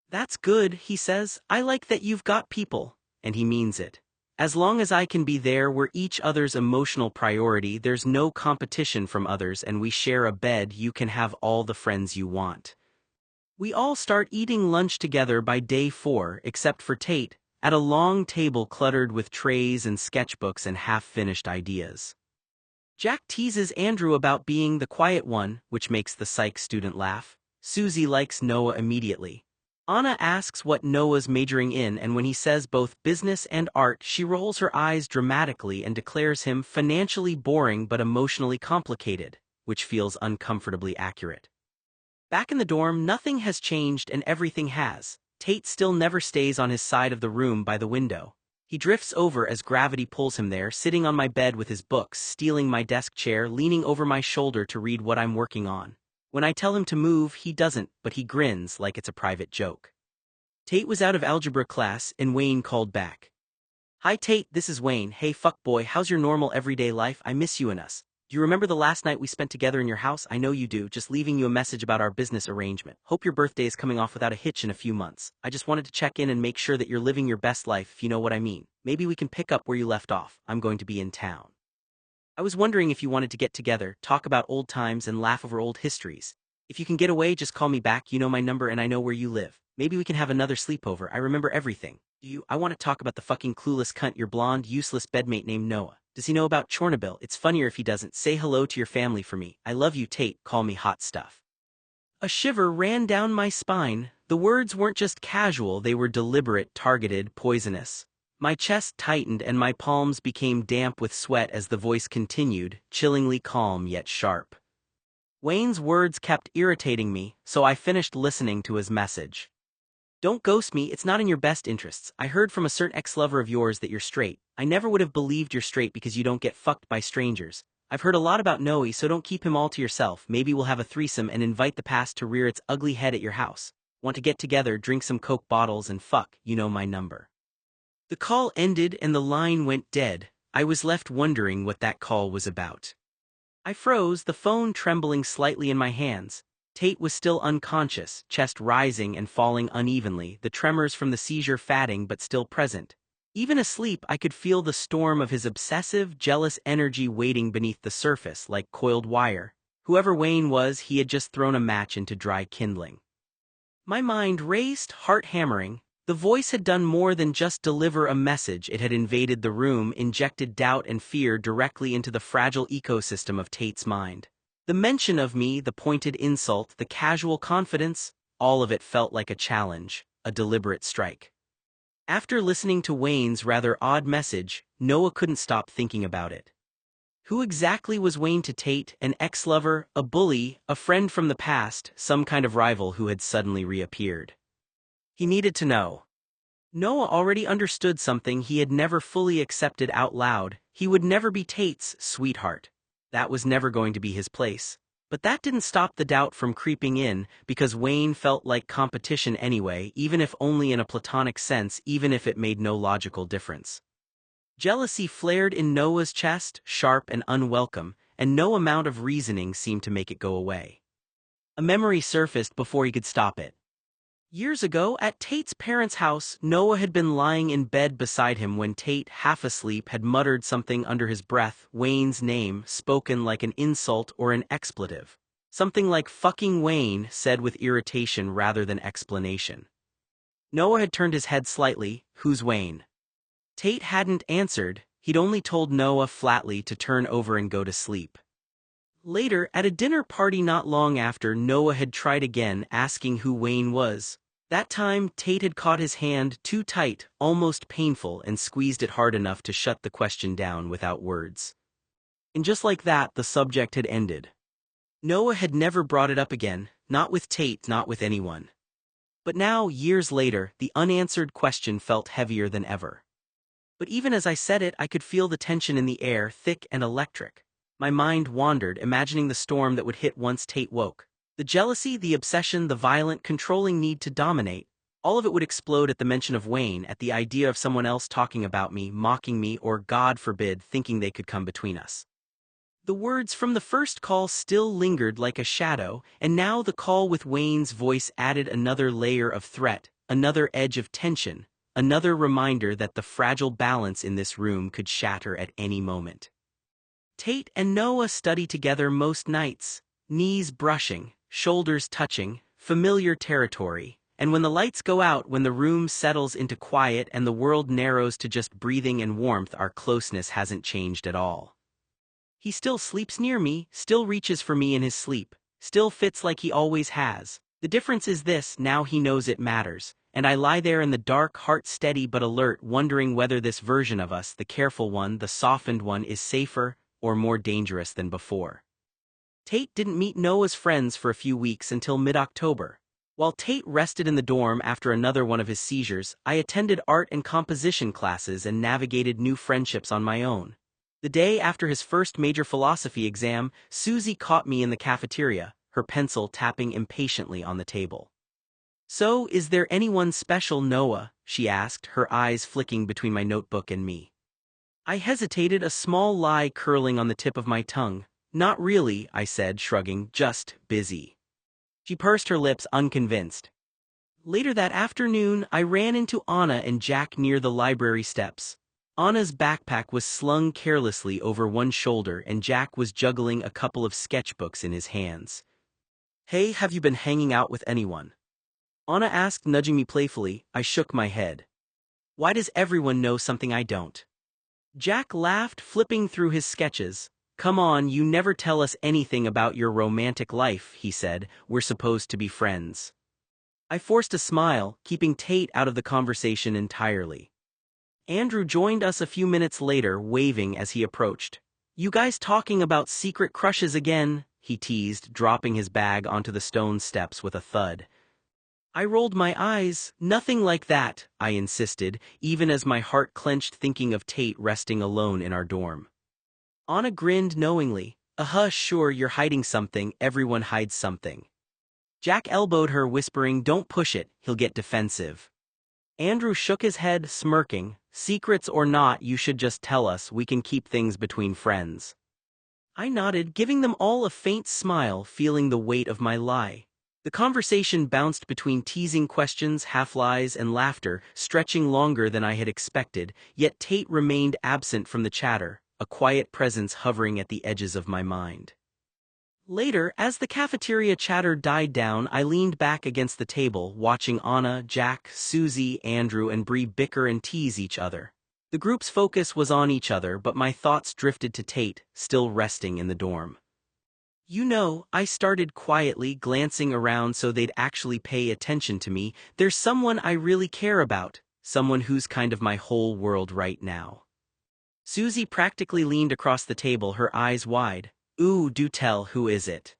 "That's good," he says. "I like that you've got people," and he means it. "As long as I can be there, we're each other's emotional priority, there's no competition from others, and we share a bed, you can have all the friends you want." We all start eating lunch together by day 4, except for Tate, at a long table cluttered with trays and sketchbooks and half-finished ideas. Jack teases Andrew about being the quiet one, which makes the psych student laugh. Susie likes Noah immediately. Anna asks what Noah's majoring in, and when he says both business and art, she rolls her eyes dramatically and declares him financially boring but emotionally complicated, which feels uncomfortably accurate. Back in the dorm, nothing has changed and everything has. Tate still never stays on his side of the room by the window. He drifts over as gravity pulls him there, sitting on my bed with his books, stealing my desk chair, leaning over my shoulder to read what I'm working on. When I tell him to move, he doesn't, but he grins like it's a private joke. Tate was out of algebra class, and Wayne called back. "Hi Tate, this is Wayne. Hey fuckboy, how's your normal everyday life? I miss you and us. Do you remember the last night we spent together in your house? I know you do, just leaving you a message about our business arrangement. Hope your birthday is coming off without a hitch in a few months. I just wanted to check in and make sure that you're living your best life, if you know what I mean. Maybe we can pick up where you left off. I'm going to be in town. I was wondering if you wanted to get together, talk about old times and laugh over old histories. If you can get away, just call me back. You know my number and I know where you live. Maybe we can have another sleepover. I remember everything. I want to talk about the fucking clueless cunt, your blonde, useless bedmate named Noah. Does he know about Chernobyl? It's funnier if he doesn't. Say hello to your family for me. I love you, Tate. Call me hot stuff." A shiver ran down my spine. The words weren't just casual, they were deliberate, targeted, poisonous. My chest tightened and my palms became damp with sweat as the voice continued, chillingly calm yet sharp. Wayne's words kept irritating me, so I finished listening to his message. "Don't ghost me, it's not in your best interests. I heard from a certain ex-lover of yours that you're straight. I never would have believed you're straight because you don't get fucked by strangers. I've heard a lot about Noe, so don't keep him all to yourself. Maybe we'll have a threesome and invite the past to rear its ugly head at your house. Want to get together, drink some Coke bottles and fuck, you know my number." The call ended and the line went dead. I was left wondering what that call was about. I froze, the phone trembling slightly in my hands. Tate was still unconscious, chest rising and falling unevenly, the tremors from the seizure fading but still present. Even asleep, I could feel the storm of his obsessive, jealous energy waiting beneath the surface like coiled wire. Whoever Wayne was, he had just thrown a match into dry kindling. My mind raced, heart hammering. The voice had done more than just deliver a message. It had invaded the room, injected doubt and fear directly into the fragile ecosystem of Tate's mind. The mention of me, the pointed insult, the casual confidence, all of it felt like a challenge, a deliberate strike. After listening to Wayne's rather odd message, Noah couldn't stop thinking about it. Who exactly was Wayne to Tate? An ex-lover, a bully, a friend from the past, some kind of rival who had suddenly reappeared? He needed to know. Noah already understood something he had never fully accepted out loud. He would never be Tate's sweetheart. That was never going to be his place. But that didn't stop the doubt from creeping in, because Wayne felt like competition anyway, even if only in a platonic sense, even if it made no logical difference. Jealousy flared in Noah's chest, sharp and unwelcome, and no amount of reasoning seemed to make it go away. A memory surfaced before he could stop it. Years ago, at Tate's parents' house, Noah had been lying in bed beside him when Tate, half asleep, had muttered something under his breath, Wayne's name, spoken like an insult or an expletive. Something like "fucking Wayne," said with irritation rather than explanation. Noah had turned his head slightly. "Who's Wayne?" Tate hadn't answered. He'd only told Noah flatly to turn over and go to sleep. Later, at a dinner party not long after, Noah had tried again, asking who Wayne was. That time, Tate had caught his hand too tight, almost painful, and squeezed it hard enough to shut the question down without words. And just like that, the subject had ended. Noah had never brought it up again, not with Tate, not with anyone. But now, years later, the unanswered question felt heavier than ever. But even as I said it, I could feel the tension in the air, thick and electric. My mind wandered, imagining the storm that would hit once Tate woke. The jealousy, the obsession, the violent, controlling need to dominate. All of it would explode at the mention of Wayne, at the idea of someone else talking about me, mocking me, or, God forbid, thinking they could come between us. The words from the first call still lingered like a shadow, and now the call with Wayne's voice added another layer of threat, another edge of tension, another reminder that the fragile balance in this room could shatter at any moment. Tate and Noah study together most nights, knees brushing, shoulders touching, familiar territory, and when the lights go out, when the room settles into quiet and the world narrows to just breathing and warmth, our closeness hasn't changed at all. He still sleeps near me, still reaches for me in his sleep, still fits like he always has. The difference is this: now he knows it matters, and I lie there in the dark, heart steady but alert, wondering whether this version of us, the careful one, the softened one, is safer or more dangerous than before. Tate didn't meet Noah's friends for a few weeks until mid-October. While Tate rested in the dorm after another one of his seizures, I attended art and composition classes and navigated new friendships on my own. The day after his first major philosophy exam, Susie caught me in the cafeteria, her pencil tapping impatiently on the table. "So, is there anyone special, Noah?" she asked, her eyes flicking between my notebook and me. I hesitated, a small lie curling on the tip of my tongue. "Not really," I said, shrugging, "just busy." She pursed her lips, unconvinced. Later that afternoon, I ran into Anna and Jack near the library steps. Anna's backpack was slung carelessly over one shoulder and Jack was juggling a couple of sketchbooks in his hands. "Hey, have you been hanging out with anyone?" Anna asked, nudging me playfully. I shook my head. "Why does everyone know something I don't?" Jack laughed, flipping through his sketches. "Come on, you never tell us anything about your romantic life," he said. "We're supposed to be friends." I forced a smile, keeping Tate out of the conversation entirely. Andrew joined us a few minutes later, waving as he approached. "You guys talking about secret crushes again?" he teased, dropping his bag onto the stone steps with a thud. I rolled my eyes. "Nothing like that," I insisted, even as my heart clenched thinking of Tate resting alone in our dorm. Anna grinned knowingly. Sure, you're hiding something, everyone hides something." Jack elbowed her, whispering, "Don't push it, he'll get defensive." Andrew shook his head, smirking. "Secrets or not, you should just tell us, we can keep things between friends." I nodded, giving them all a faint smile, feeling the weight of my lie. The conversation bounced between teasing questions, half-lies, and laughter, stretching longer than I had expected, yet Tate remained absent from the chatter, a quiet presence hovering at the edges of my mind. Later, as the cafeteria chatter died down, I leaned back against the table, watching Anna, Jack, Susie, Andrew, and Bree bicker and tease each other. The group's focus was on each other, but my thoughts drifted to Tate, still resting in the dorm. "You know," I started quietly, glancing around so they'd actually pay attention to me, "there's someone I really care about, someone who's kind of my whole world right now." Susie practically leaned across the table, her eyes wide. "Ooh, do tell, who is it?"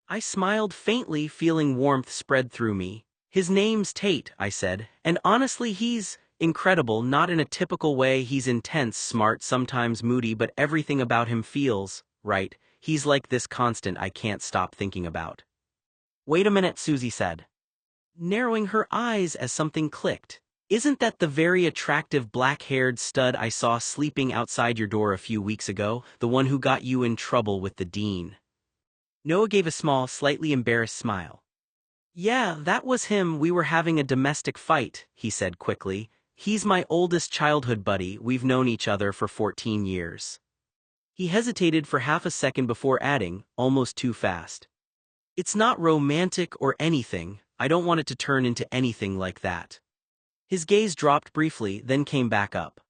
I smiled faintly, feeling warmth spread through me. "His name's Tate," I said, "and honestly he's incredible, not in a typical way. He's intense, smart, sometimes moody, but everything about him feels right. He's like this constant I can't stop thinking about." "Wait a minute," Susie said, narrowing her eyes as something clicked. "Isn't that the very attractive black-haired stud I saw sleeping outside your door a few weeks ago, the one who got you in trouble with the dean?" Noah gave a small, slightly embarrassed smile. "Yeah, that was him. We were having a domestic fight," he said quickly. "He's my oldest childhood buddy. We've known each other for 14 years. He hesitated for half a second before adding, almost too fast, "It's not romantic or anything. I don't want it to turn into anything like that." His gaze dropped briefly, then came back up.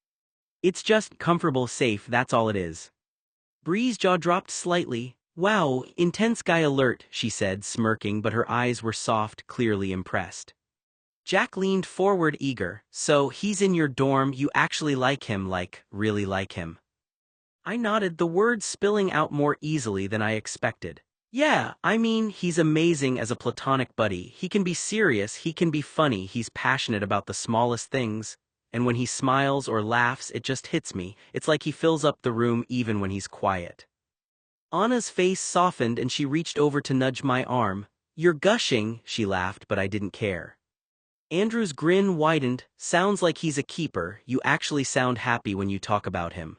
"It's just comfortable, safe, that's all it is." Bree's jaw dropped slightly. "Wow, intense guy alert," she said, smirking, but her eyes were soft, clearly impressed. Jack leaned forward, eager. "So, he's in your dorm, you actually like him, like, really like him?" I nodded, the words spilling out more easily than I expected. "Yeah, I mean, he's amazing as a platonic buddy. He can be serious, he can be funny, he's passionate about the smallest things. And when he smiles or laughs, it just hits me. It's like he fills up the room even when he's quiet." Anna's face softened and she reached over to nudge my arm. "You're gushing," she laughed, but I didn't care. Andrew's grin widened. "Sounds like he's a keeper. You actually sound happy when you talk about him."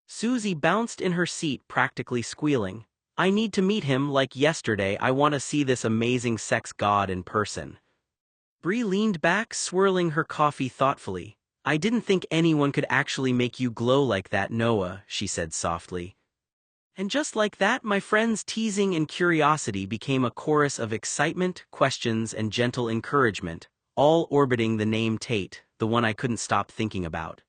Susie bounced in her seat, practically squealing. "I need to meet him, like yesterday. I want to see this amazing sex god in person." Bree leaned back, swirling her coffee thoughtfully. "I didn't think anyone could actually make you glow like that, Noah," she said softly. And just like that, my friend's teasing and curiosity became a chorus of excitement, questions, and gentle encouragement, all orbiting the name Tate, the one I couldn't stop thinking about.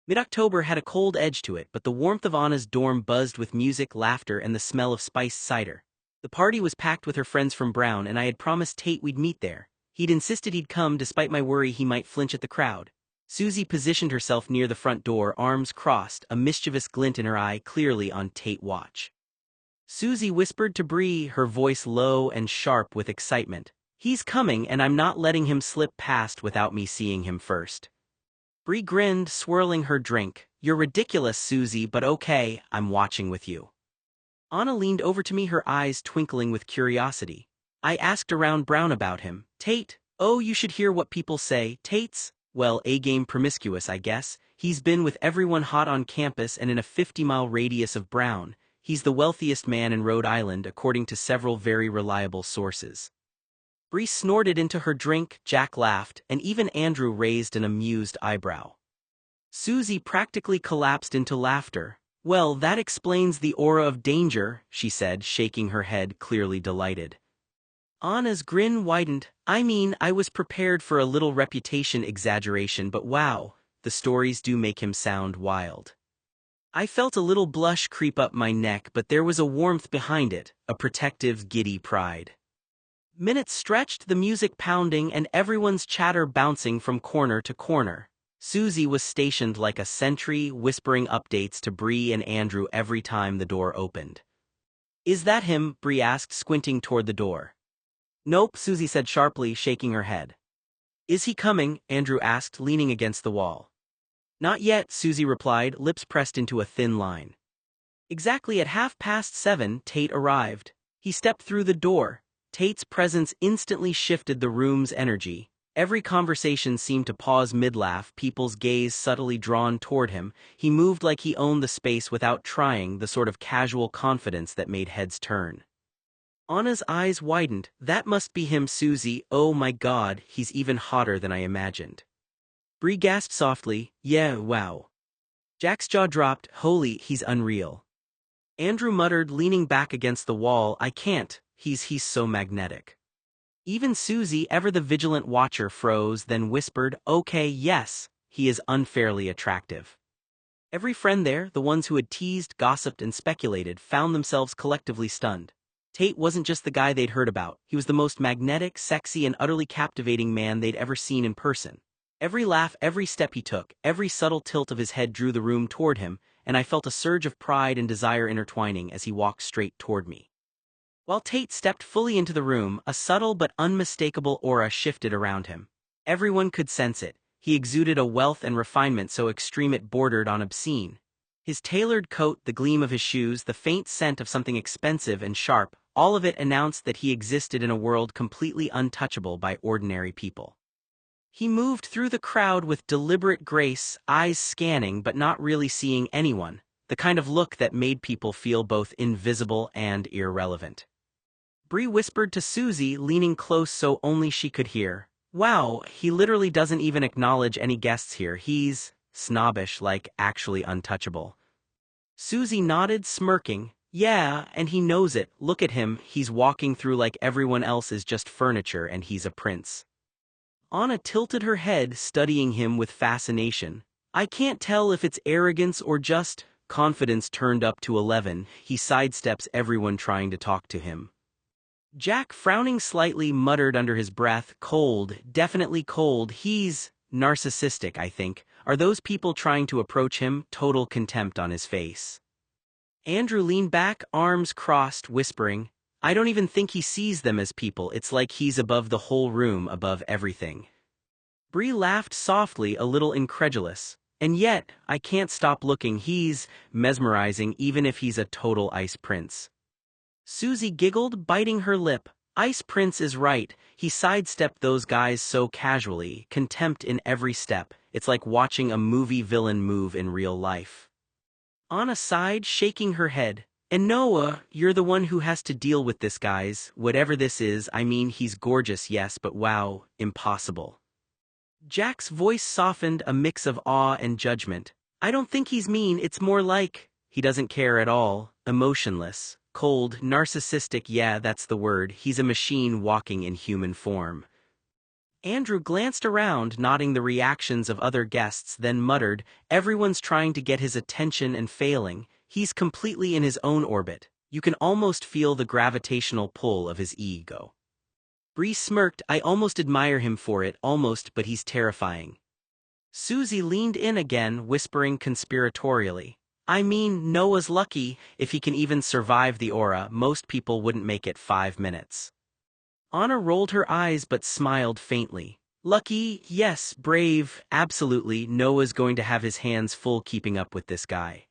Mid-October had a cold edge to it, but the warmth of Anna's dorm buzzed with music, laughter, and the smell of spiced cider. The party was packed with her friends from Brown, and I had promised Tate we'd meet there. He'd insisted he'd come despite my worry he might flinch at the crowd. Susie positioned herself near the front door, arms crossed, a mischievous glint in her eye, clearly on Tate watch. Susie whispered to Bree, her voice low and sharp with excitement. He's coming and I'm not letting him slip past without me seeing him first. Bree grinned, swirling her drink. You're ridiculous, Susie, but okay, I'm watching with you. Anna leaned over to me, her eyes twinkling with curiosity. I asked around Brown about him. Tate? Oh, you should hear what people say. Tate's, well, A-game promiscuous, I guess. He's been with everyone hot on campus and in a 50-mile radius of Brown. He's the wealthiest man in Rhode Island, according to several very reliable sources. Bree snorted into her drink, Jack laughed, and even Andrew raised an amused eyebrow. Susie practically collapsed into laughter. Well, that explains the aura of danger, she said, shaking her head, clearly delighted. Anna's grin widened. I mean, I was prepared for a little reputation exaggeration, but wow, the stories do make him sound wild. I felt a little blush creep up my neck, but there was a warmth behind it, a protective, giddy pride. Minutes stretched, the music pounding and everyone's chatter bouncing from corner to corner. Susie was stationed like a sentry, whispering updates to Bree and Andrew every time the door opened. Is that him? Bree asked, squinting toward the door. Nope, Susie said sharply, shaking her head. Is he coming? Andrew asked, leaning against the wall. Not yet, Susie replied, lips pressed into a thin line. Exactly at 7:30, Tate arrived. He stepped through the door. Tate's presence instantly shifted the room's energy. Every conversation seemed to pause mid-laugh, people's gaze subtly drawn toward him. He moved like he owned the space without trying, the sort of casual confidence that made heads turn. Anna's eyes widened. That must be him, Susie. Oh my God, he's even hotter than I imagined. Bree gasped softly, yeah, wow. Jack's jaw dropped. Holy, he's unreal. Andrew muttered, leaning back against the wall, I can't, he's so magnetic. Even Susie, ever the vigilant watcher, froze, then whispered, okay, yes, he is unfairly attractive. Every friend there, the ones who had teased, gossiped, and speculated, found themselves collectively stunned. Tate wasn't just the guy they'd heard about, he was the most magnetic, sexy, and utterly captivating man they'd ever seen in person. Every laugh, every step he took, every subtle tilt of his head drew the room toward him, and I felt a surge of pride and desire intertwining as he walked straight toward me. While Tate stepped fully into the room, a subtle but unmistakable aura shifted around him. Everyone could sense it. He exuded a wealth and refinement so extreme it bordered on obscene. His tailored coat, the gleam of his shoes, the faint scent of something expensive and sharp, all of it announced that he existed in a world completely untouchable by ordinary people. He moved through the crowd with deliberate grace, eyes scanning but not really seeing anyone, the kind of look that made people feel both invisible and irrelevant. Bree whispered to Susie, leaning close so only she could hear. Wow, he literally doesn't even acknowledge any guests here. He's snobbish, like actually untouchable. Susie nodded, smirking. Yeah, and he knows it. Look at him, he's walking through like everyone else is just furniture and he's a prince. Anna tilted her head, studying him with fascination. I can't tell if it's arrogance or just confidence turned up to 11. He sidesteps everyone trying to talk to him. Jack, frowning slightly, muttered under his breath, cold, definitely cold. He's narcissistic, I think. Are those people trying to approach him? Total contempt on his face. Andrew leaned back, arms crossed, whispering, I don't even think he sees them as people. It's like he's above the whole room, above everything. Bree laughed softly, a little incredulous. And yet, I can't stop looking. He's mesmerizing even if he's a total ice prince. Susie giggled, biting her lip. Ice Prince is right. He sidestepped those guys so casually, contempt in every step. It's like watching a movie villain move in real life. Anna sighed, shaking her head. And Noah, you're the one who has to deal with this, guys. Whatever this is, I mean, he's gorgeous, yes, but wow, impossible. Jack's voice softened, a mix of awe and judgment. I don't think he's mean, it's more like he doesn't care at all, emotionless. Cold, narcissistic, yeah, that's the word. He's a machine walking in human form. Andrew glanced around, noting the reactions of other guests, then muttered, everyone's trying to get his attention and failing. He's completely in his own orbit. You can almost feel the gravitational pull of his ego. Bree smirked, I almost admire him for it, almost, but he's terrifying. Susie leaned in again, whispering conspiratorially. I mean, Noah's lucky if he can even survive the aura. Most people wouldn't make it 5 minutes. Anna rolled her eyes but smiled faintly. Lucky, yes, brave, absolutely. Noah's going to have his hands full keeping up with this guy.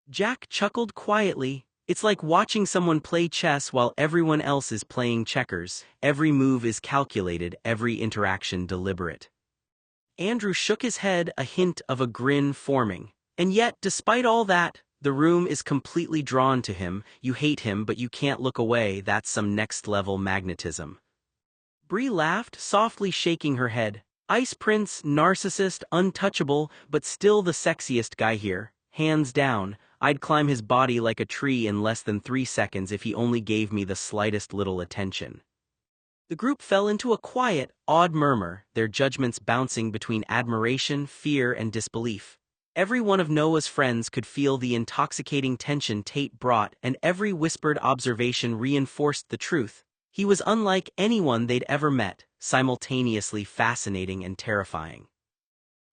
Jack chuckled quietly. It's like watching someone play chess while everyone else is playing checkers. Every move is calculated, every interaction deliberate. Andrew shook his head, a hint of a grin forming. And yet, despite all that, the room is completely drawn to him. You hate him, but you can't look away. That's some next-level magnetism. Bree laughed, softly shaking her head. Ice Prince, narcissist, untouchable, but still the sexiest guy here. Hands down, I'd climb his body like a tree in less than 3 seconds if he only gave me the slightest little attention. The group fell into a quiet, awed murmur, their judgments bouncing between admiration, fear, and disbelief. Every one of Noah's friends could feel the intoxicating tension Tate brought, and every whispered observation reinforced the truth. He was unlike anyone they'd ever met, simultaneously fascinating and terrifying.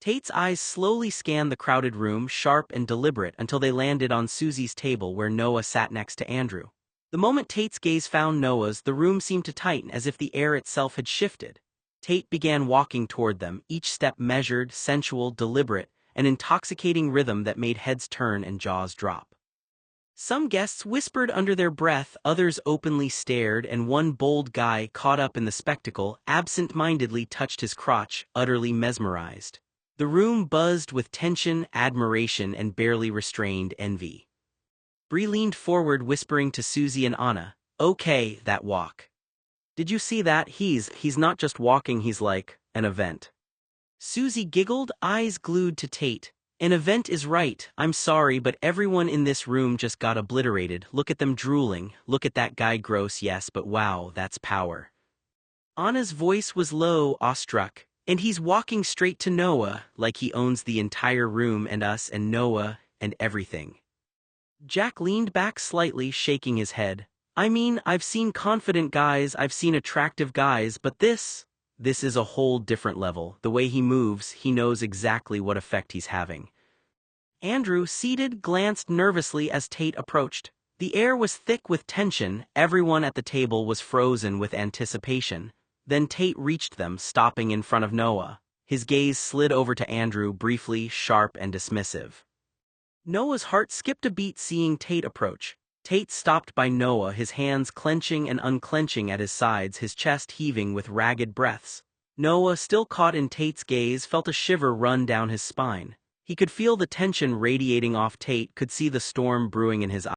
Tate's eyes slowly scanned the crowded room, sharp and deliberate, until they landed on Susie's table where Noah sat next to Andrew. The moment Tate's gaze found Noah's, the room seemed to tighten as if the air itself had shifted. Tate began walking toward them, each step measured, sensual, deliberate, an intoxicating rhythm that made heads turn and jaws drop. Some guests whispered under their breath, others openly stared, and one bold guy, caught up in the spectacle, absent-mindedly touched his crotch, utterly mesmerized. The room buzzed with tension, admiration, and barely restrained envy. Bree leaned forward, whispering to Susie and Anna, "Okay, that walk. Did you see that? He's not just walking, he's like an event." Susie giggled, eyes glued to Tate. "An event is right. I'm sorry, but everyone in this room just got obliterated. Look at them drooling. Look at that guy, gross, yes, but wow, that's power." Anna's voice was low, awestruck. "And he's walking straight to Noah, like he owns the entire room and us and Noah and everything." Jack leaned back slightly, shaking his head. "I mean, I've seen confident guys, I've seen attractive guys, but this is a whole different level. The way he moves, he knows exactly what effect he's having." Andrew, seated, glanced nervously as Tate approached. The air was thick with tension, everyone at the table was frozen with anticipation. Then Tate reached them, stopping in front of Noah. His gaze slid over to Andrew, briefly, sharp and dismissive. Noah's heart skipped a beat seeing Tate approach. Tate stopped by Noah, his hands clenching and unclenching at his sides, his chest heaving with ragged breaths. Noah, still caught in Tate's gaze, felt a shiver run down his spine. He could feel the tension radiating off Tate, could see the storm brewing in his eyes.